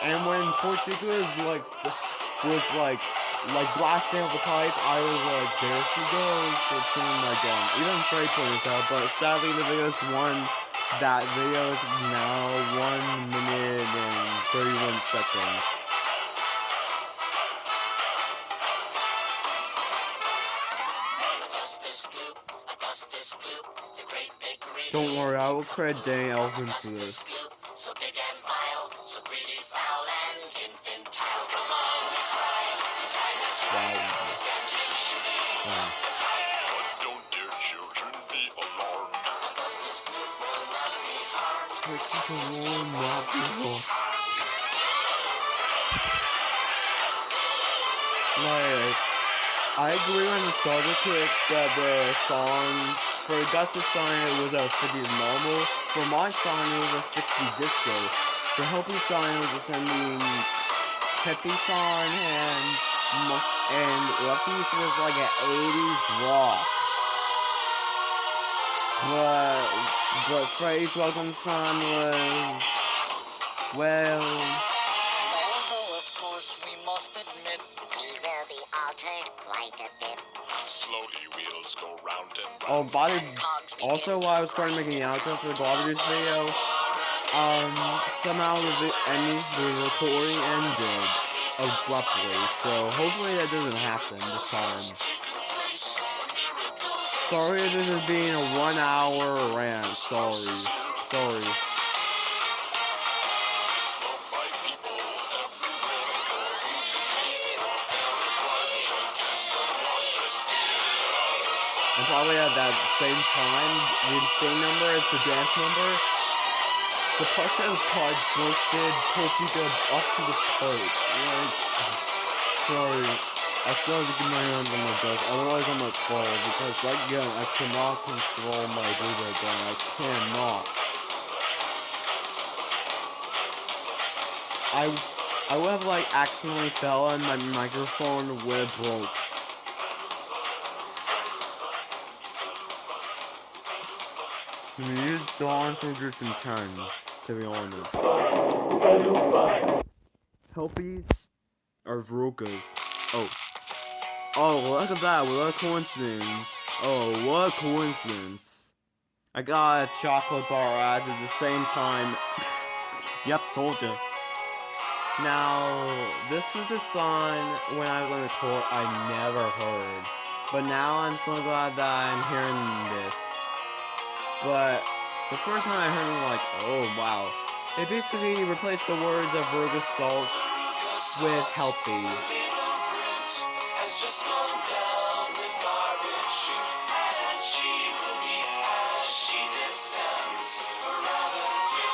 And when Toy Chica was blasting out the pipe, I was like, there she goes, for chewing my gum. Even Trey pointed this out, but sadly the video is that video is now 1 minute and 31 seconds. Don't worry, I will credit Danny Elfman for this. So big and vile, so greedy, foul, and infantile. Come on, we cry. China's right. Essentially shooting. But don't dear children be alarmed. Augustus Gloop will not be harmed. I agree on the starter kick that the song for Augustus' song it was a 50s normal. For my song it was a 60s disco. For Hopi's song it was a 70s song, and Lefty's was like an 80s rock. But Freddy's welcome song was, well, Although, of course, we must admit, he will be altered quite a bit. Slowly wheels go round and round. also while I was starting making the outro for the Globber Juice video, somehow the recording ended abruptly, so hopefully that doesn't happen this time. Sorry if this is being a 1 hour rant, sorry. And probably at that same time, the same number as the dance number, the part that was called boosted Topeka up to the plate. Sorry, I still have to get my hands on my desk, otherwise I'm gonna fall, because right now I cannot control my breathing gun, I cannot. I would have accidentally fell and my microphone would have broke. These songs are just intense, to be honest. Helpies are Verucas. Oh, look at that, what a coincidence. Oh, what a coincidence. I got a chocolate bar at the same time. Yep, told you. Now, this was a song when I was on the tour I never heard. But now I'm so glad that I'm hearing this. But the first time I heard it, I'm like, oh wow. It basically replaced the words of Veruca Salt with Helpy.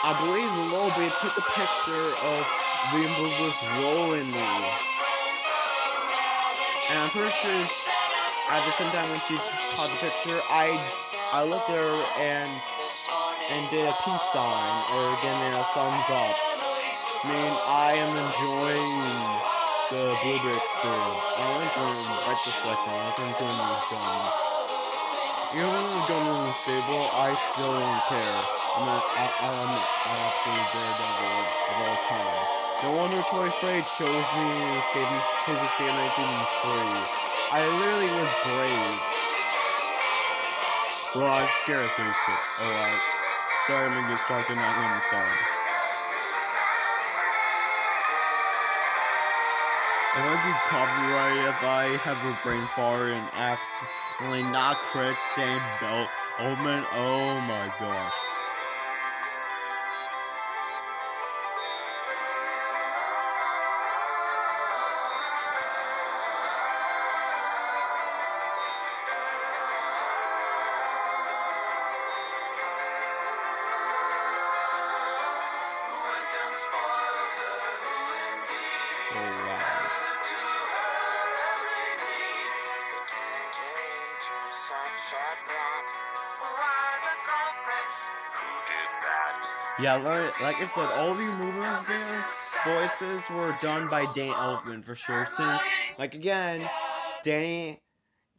I believe a little bit took a picture of the movie was rolling me. And I'm pretty sure at the same time when she caught the picture, I looked at her and did a peace sign or gave me a thumbs up. I mean, I am enjoying the blueberry experience. I went to right this second. I was enjoying this gun. Even when the gun is unstable, I still don't care. I'm absolutely daredevil of all time. No wonder Toy Freight chose me in his escape 1983. I literally was brave. Well, I'm scared of things. Alright. Sorry, I'm gonna get distracted not in the song. It might be copyrighted if I have a brain fart and accidentally not correct Dan Belt Oldman. Oh my gosh. Oh wow. Yeah, like I said, all the movies voices were done by Dan Elfman for sure. Since, like again, Danny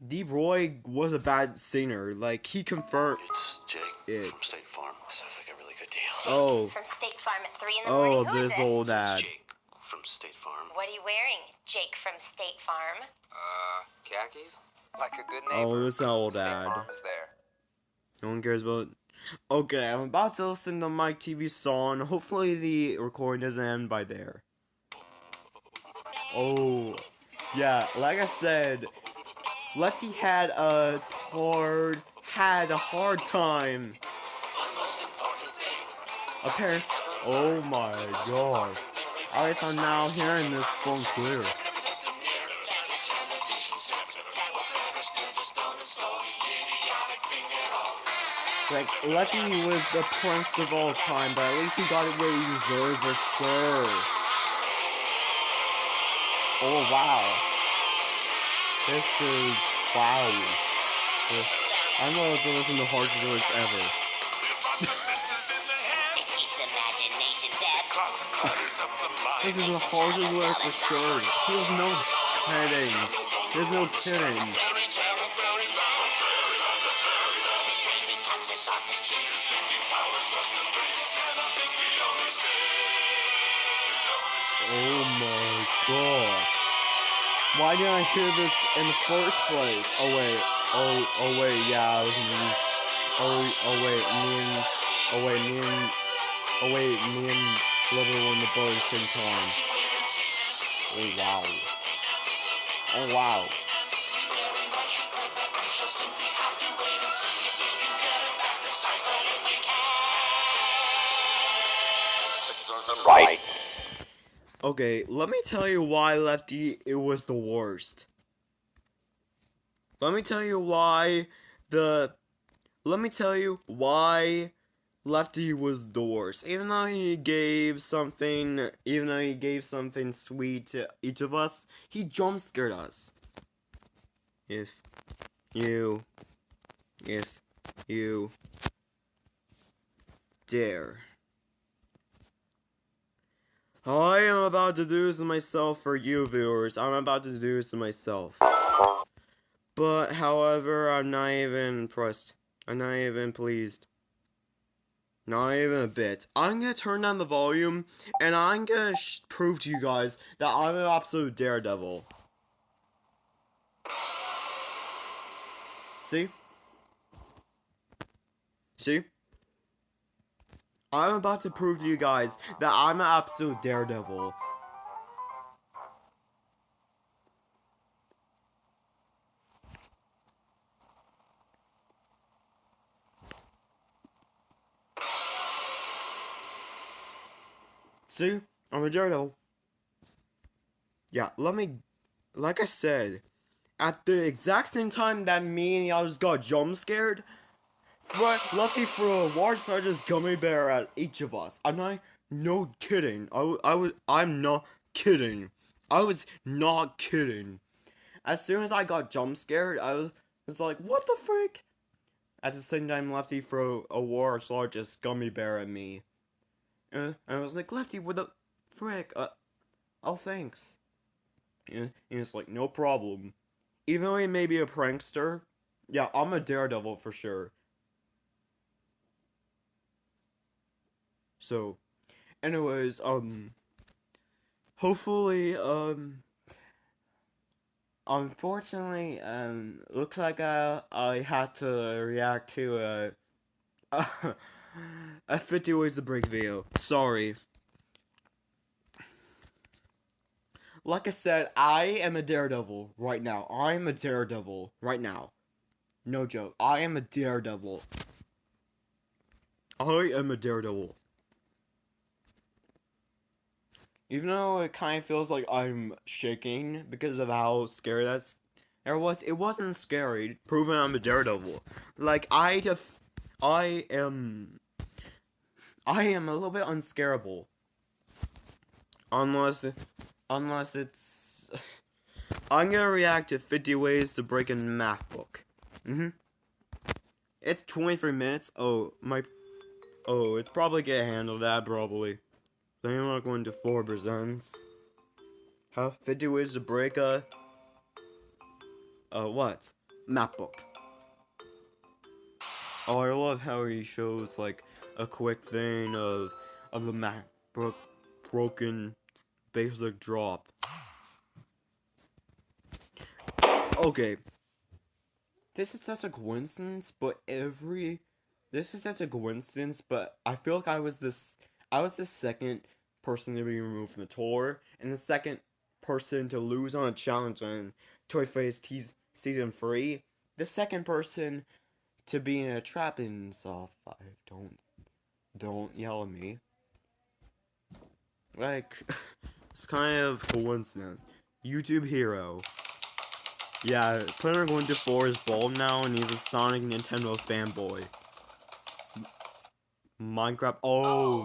DeBroy was a bad singer. Like he confirmed. It's Jake it. from State Farm. Sounds like a really good deal. Oh. From State Farm at 3 in the morning. Who is This this? old ad. Jake from State Farm. What are you wearing, Jake from State Farm? Khakis? Like a good neighbor. Oh, this old State ad. Farm is there. No one cares about. Okay, I'm about to listen to Mike TV song. Hopefully the recording doesn't end by there. Oh, yeah. Like I said, Lefty had a hard time. Apparently. Oh my god. I guess I'm now hearing this phone clear. Like, Lefty was the prince of all time, but at least he got it what he deserved for sure. Oh, wow. This is... wow. I don't know if to listen to harshest words ever. It keeps imagination dead. This is the harshest word for sure. There's no kidding. There's no kidding. Oh my god. Why didn't I hear this in the first place? Oh wait. Oh wait, yeah, I was me. Me and Glover were in the boat at the same time. Oh wow. Oh wow. Right. Okay, let me tell you why Lefty it was the worst. Let me tell you why Lefty was the worst. Even though he gave something sweet to each of us, he jump scared us. If you dare. I am about to do this to myself for you viewers. I'm about to do this to myself. But, however, I'm not even impressed. I'm not even pleased. Not even a bit. I'm gonna turn down the volume, and I'm gonna prove to you guys that I'm an absolute daredevil. See? See? I'm about to prove to you guys that I'm an absolute daredevil. See? I'm a daredevil. Yeah, like I said, at the exact same time that me and y'all just got jump scared, Lefty threw a large precious gummy bear at each of us. I'm not, no kidding. I'm not kidding. I was not kidding. As soon as I got jump scared, I was like, what the frick? At the same time, Lefty threw a large largest gummy bear at me. And I was like, Lefty, what the frick? Oh, thanks. And it's like, no problem. Even though he may be a prankster, yeah, I'm a daredevil for sure. So, anyways, hopefully, unfortunately, looks like I had to react to a 50 Ways to Break video. Sorry. Like I said, I am a daredevil right now. I am a daredevil right now. No joke. I am a daredevil. I am a daredevil. Even though it kind of feels like I'm shaking because of how scary that was, it wasn't scary, proving I'm a daredevil. Like, I am a little bit unscarable. Unless it's... I'm gonna react to 50 Ways to Break a MacBook. It's 23 minutes. It's probably gonna handle that, probably. Then I'm not going to 4 presents. 50 Ways to Break a... what? MacBook. Oh, I love how he shows, like, a quick thing of the MacBook broken basic drop. Okay. This is such a coincidence, but I feel like I was the second person to be removed from the tour, and the second person to lose on a challenge on Toy Face Season 3. The second person to be in a trap in Saw 5. Don't yell at me. Like, it's kind of coincidence. YouTube hero. Yeah, Planner going to 4 is bald now, and he's a Sonic Nintendo fanboy. Minecraft. Oh,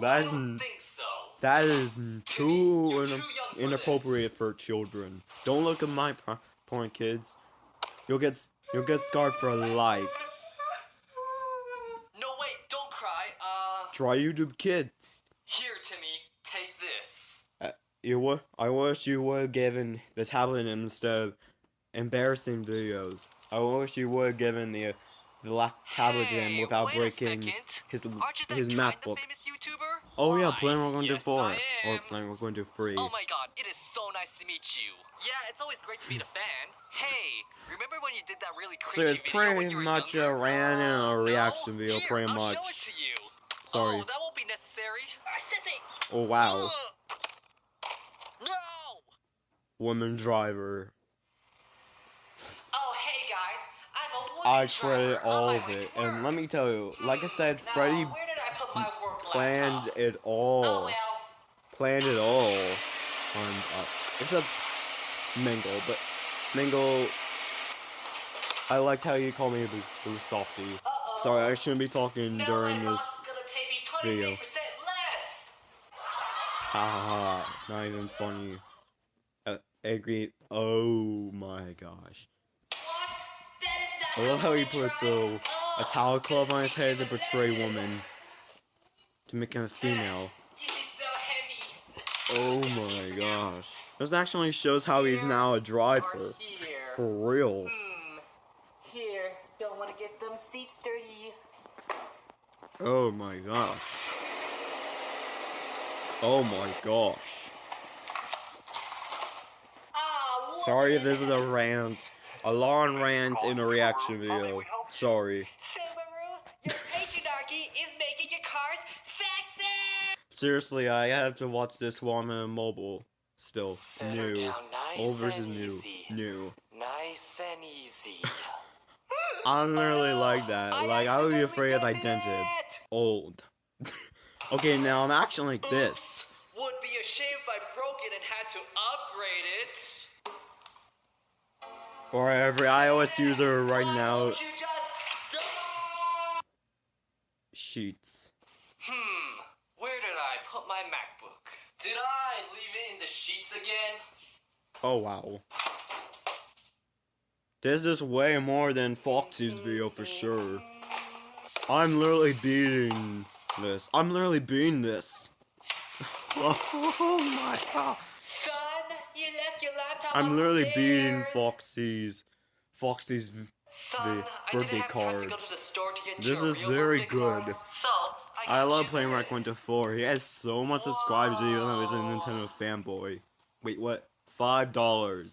that is too inappropriate for children. Don't look at my porn, kids. You'll get scarred for life. No, wait, don't cry. Try YouTube Kids. Here, Timmy, take this. I wish you would have given the tablet instead of embarrassing videos. I wish you would have given the tablet to him without breaking his MacBook. Oh yeah, playing we're going to do 4. Or playing we're going to do 3. Oh my god, it is so nice to meet you. Yeah, it's always great to meet a fan. Hey, remember when you did that really So cringy it's video when pretty you were much younger? a rant and a reaction video, Here, pretty I'll much. show it to you. Sorry. Oh, that won't be necessary. Sissy. Oh wow. No! Woman driver. Oh, hey guys, I'm a woman I shredded driver all on of my way it, to and work. let me tell you, like I said, Now, Freddy where did I put my work planned laptop? it all. Oh well. Planned it all on us. Except Mingle, but Mingle, I liked how you called me Boo Softy. Sorry, I shouldn't be talking Now during my this boss is gonna pay me 23% video. less. Haha, not even funny. Agree. Oh my gosh. What? That is I not love how he women puts drive. a towel club on his head to portray woman. To make him a female. This is so heavy. Oh my gosh. This actually shows how he's now a driver. Here. For real. Here. Don't want to get them seats dirty. Oh my gosh. Oh my gosh. Sorry if this is a rant. A long rant in a reaction video. Sorry. Subaru, your patriarchy is making your cars sexy! Seriously, I have to watch this while I'm in mobile. Still. Set her New. down nice Old versus and new. easy. New. Nice and easy. I don't really like that. Like, I would be afraid if I dented. Old. Okay, now I'm actually like this. Would be a shame if I broke it and had to upgrade it. For every iOS user right now. Won't you just stop? sheets. Where did I put my MacBook? Did I leave it in the sheets again? Oh wow. This is way more than Foxy's video for sure. I'm literally beating this. I'm literally beating this. Oh my god. Son, you left your laptop I'm literally upstairs. beating Foxy's Son, I didn't birthday have time to card. go to the store to get This you a is real very birthday good. card. So, I love got playing you Rant this. 4. He has so much subscribers even though he's a Nintendo fanboy. Wait, what? $5. $5?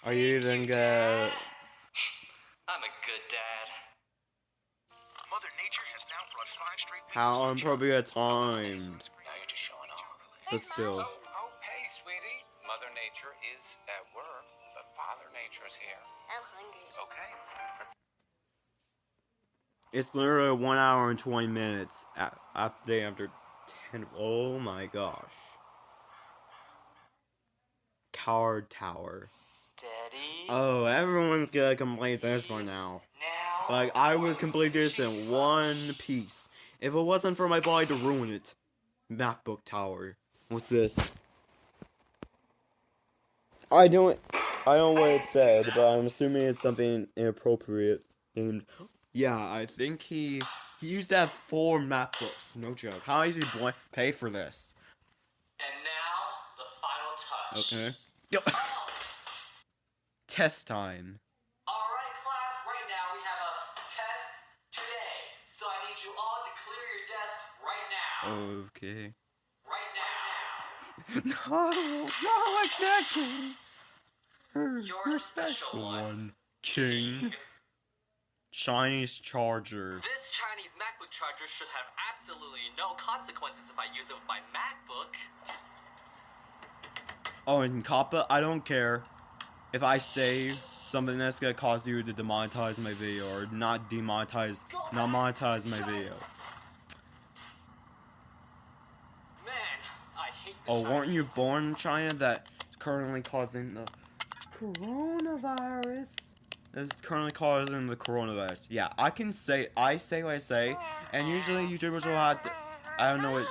Are you even gonna... I'm a good dad. Mother Nature has now brought 5 straight weeks How I'm probably a time. Now you're just showing off. But still. Oh, hey, sweetie. Mother Nature is at work, but Father Nature's here. I'm hungry. Okay. It's literally 1 hour and 20 minutes after 10. Oh my gosh. Coward Tower. Steady. Oh, everyone's gonna complete this by now. Now. Like, I would complete this in one piece. If it wasn't for my body to ruin it. MacBook Tower. What's this? I don't know what it said, but I'm assuming it's something inappropriate. And yeah, I think he used to have 4 MacBooks. No joke. How is he pay for this? And now, the final touch. Okay. Yo. Test time. Alright, class, right now we have a test today. So I need you all to clear your desk right now. Okay. Right now. No, not like that, King. You're a special one. King. Chinese charger. This Chinese MacBook charger should have absolutely no consequences if I use it with my MacBook. Oh, and Kappa, I don't care if I say something that's gonna cause you to demonetize my video or not monetize my video. Man, I hate the Oh, weren't you Chinese. born in China? That's currently causing the coronavirus. That's currently causing the coronavirus. Yeah, I say what I say, and usually YouTubers will have to, I don't know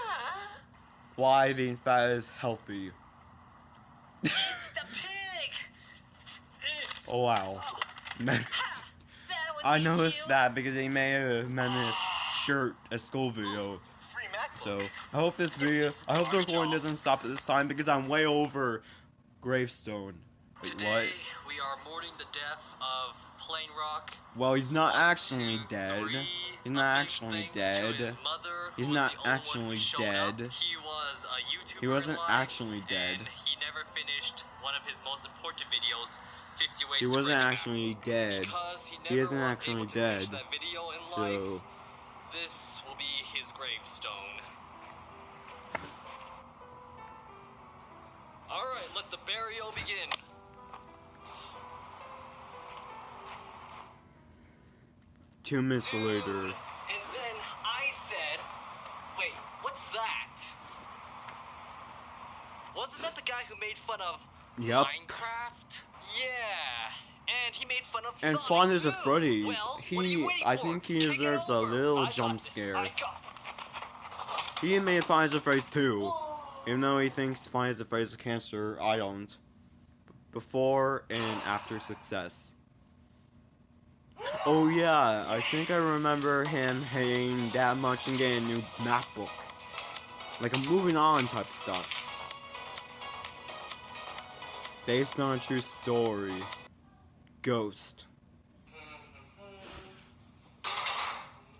why being fat is healthy. The pig! Oh wow. Menaced. I noticed that because he made a menaced shirt a school video. Free MacBook. So I hope the recording doesn't stop at this time because I'm way over gravestone. Wait, Today, what? we are mourning the death of Plain Rock. Well, he's not 1, actually 2, dead. 3. He's A not big actually thanks to dead. his mother, He's who was not the only one who actually showed up. dead. He was a YouTuber He wasn't in life, actually dead. and he never finished one of his most important videos, 50 Ways He to wasn't Break a Habit. actually dead. Because he He never isn't was actually able to finish dead. that video in life, So this will be his gravestone. Alright, let the burial begin. 2 minutes later. And then I said, wait, what's that? Wasn't that the guy who made fun of Yep. Minecraft? Yeah. And he made fun of And Sonic Fun is a too. Freddy's. Well, what are you waiting I for? think he Kick it deserves a over. little I got jump this. scare. I got this. He made Fun is a Phrase too. Even though he thinks Fun is a Phrase is cancer, I don't. Before and after success. Oh yeah, I think I remember him hating that much and getting a new MacBook. Like a moving on type of stuff. Based on a true story. Ghost.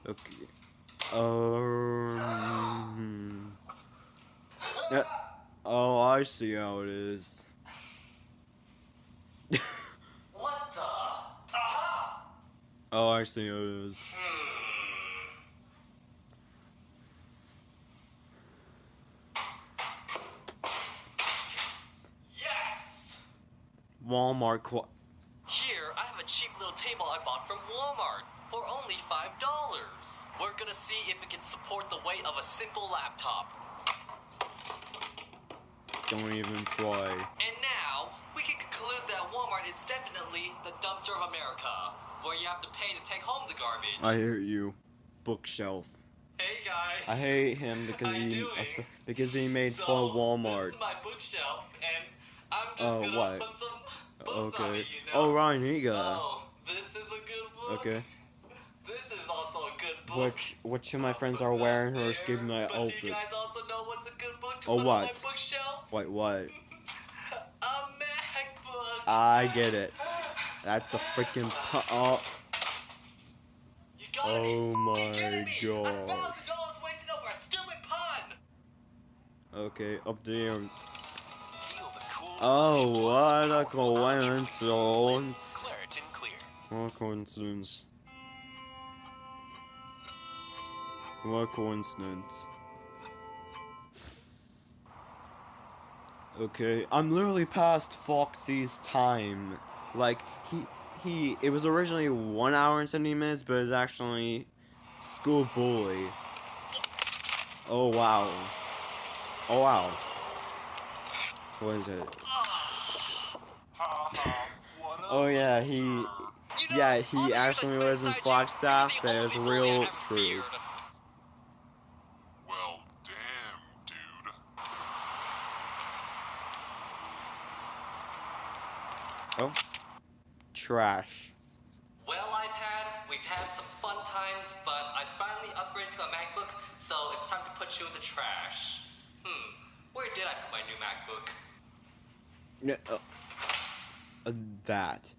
Okay. Yeah. Oh, I see how it is. What the? Oh, I see how it is. Yes! Walmart Here, I have a cheap little table I bought from Walmart for only $5. We're gonna see if it can support the weight of a simple laptop. Don't even try. And now, we can conclude that Walmart is definitely the dumpster of America. where you have to pay to take home the garbage. I hear you. Bookshelf. Hey guys. I hate him because he made fun of Walmart. This is my bookshelf, and I'm just gonna what? put some books on it, you know? Oh, Ryan, here you go. Oh, this is a good book. Okay. This is also a good book. Which of my friends are wearing her escaping my But do you guys outfits? also know what's a good book to Oh, put what? on my bookshelf? Wait, what? A MacBook. I get it. That's a freaking oh. You gotta Oh be my kidding me. god. $1,000 wasted over a stupid pun. Okay, up there. Feel the cool Oh, what a powerful coincidence. Claritin Clear. What coincidence. What coincidence. Okay, I'm literally past Foxy's time. Like, it was originally 1 hour and 70 minutes, but it's actually School Bully. Oh, wow. Oh, wow. What is it? Oh, yeah, he actually lives in Flagstaff. That is real true. Well, damn, dude. Oh. Trash. Well, iPad, we've had some fun times, but I finally upgraded to a MacBook, so it's time to put you in the trash. Where did I put my new MacBook? Yeah, that.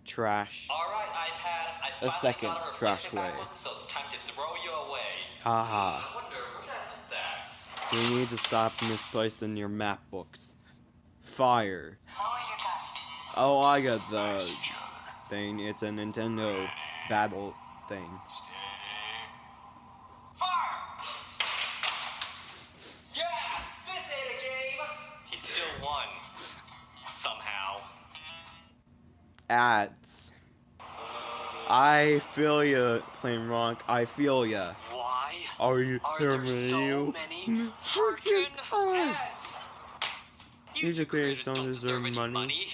Trash. Alright, iPad, I A finally second got a trash replacement way. MacBook, so it's time to throw you away. Haha. I wonder, where did I put that? You need to stop misplacing your MacBooks. Fire. Lower your guns. Oh, I got the thing. It's a Nintendo battle thing. Steady. Fire! Yeah! This ain't a game! He still won. Somehow. Ads. I feel ya, Plain Rock. I feel ya. Why Are you are hearing there so you? many freaking ads? Music creators don't deserve any money.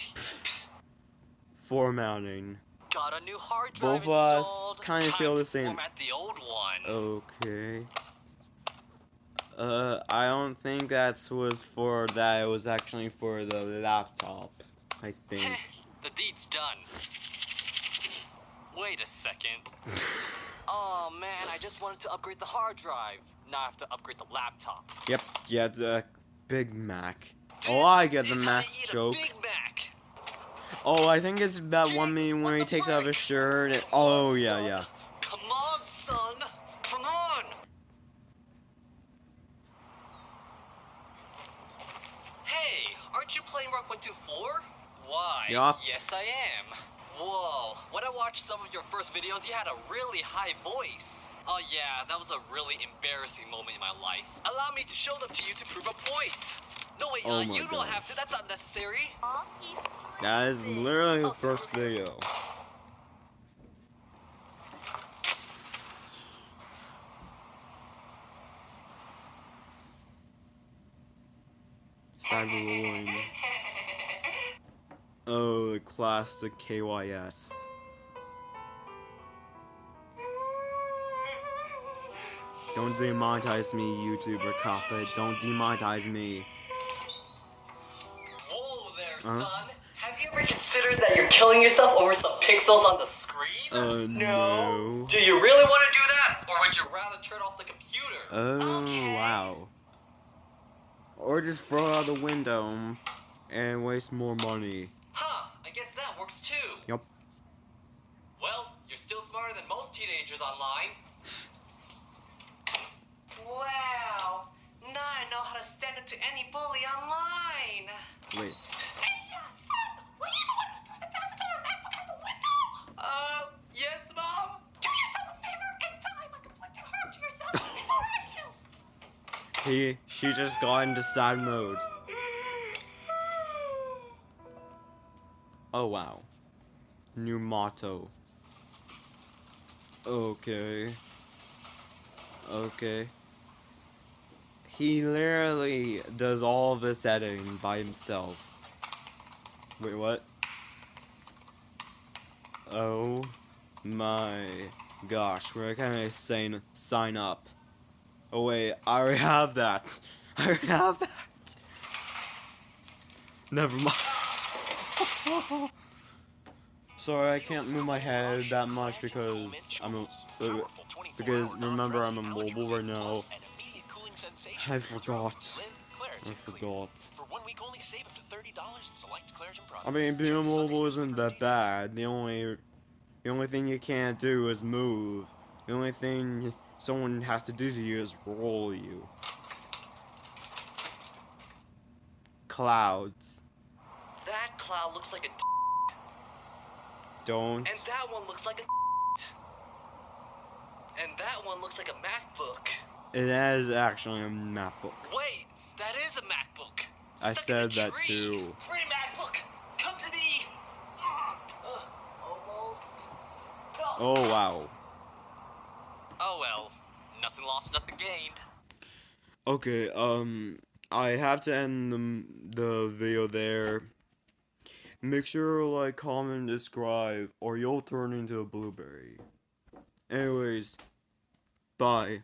Formatting. Got a new hard Both drive of us installed. kind of Time feel the to same. Format the old one. Okay. I don't think that was for that. It was actually for the laptop. I think. The deed's done. Wait a second. Oh man, I just wanted to upgrade the hard drive. Now I have to upgrade the laptop. Yep. Yeah, the Big Mac. Oh, I get the This is Mac how you eat a joke. Big Mac. Oh, I think it's that one minute when he takes off his shirt. And, oh yeah, yeah. Come on, son. Come on. Hey, aren't you playing Rock 124? Why? Yup. Yes, I am. Whoa, when I watched some of your first videos, you had a really high voice. Oh yeah, that was a really embarrassing moment in my life. Allow me to show them to you to prove a point. No wait, Oh my you don't God. have to, that's not necessary. That is literally the first video. Cyberwing. Oh, the classic KYS. Don't demonetize me, YouTuber copper. Don't demonetize me. Whoa there, Huh? son. Have you ever considered that you're killing yourself over some pixels on the screen? No. Do you really want to do that? Or would you rather turn off the computer? Oh, wow. Or just throw it out the window and waste more money. Huh, I guess that works too. Yup. Well, you're still smarter than most teenagers online. Wow, now I know how to stand up to any bully online. Wait. Hey, son, were you the one who threw the $1,000 MacBook out the window? Yes, Mom? Do yourself a favor and tell him I inflicted harm to yourself before I do. She just got into sad mode. Oh wow. New motto. Okay. Okay. He literally does all this editing by himself. Wait, what? Oh. My gosh, where can I sign up? Oh wait, I already have that. I already have that. Never mind. Sorry, I can't move my head that much because because remember I'm on mobile right now. I forgot. I forgot. For 1 week only, save up to $30 in select Claritin products. I mean, being on mobile isn't that bad. The only thing you can't do is move. The only thing someone has to do to you is roll you. Clouds. That cloud looks like a Don't. and that one looks like a and that one looks like a MacBook. It is actually a MacBook. Wait, that is a MacBook. I Stuck said in a that tree. too. Free MacBook, come to me. Almost. Oh wow. Oh well, nothing lost, nothing gained. Okay, I have to end the video there. Make sure to like, comment, subscribe, or you'll turn into a blueberry. Anyways, bye.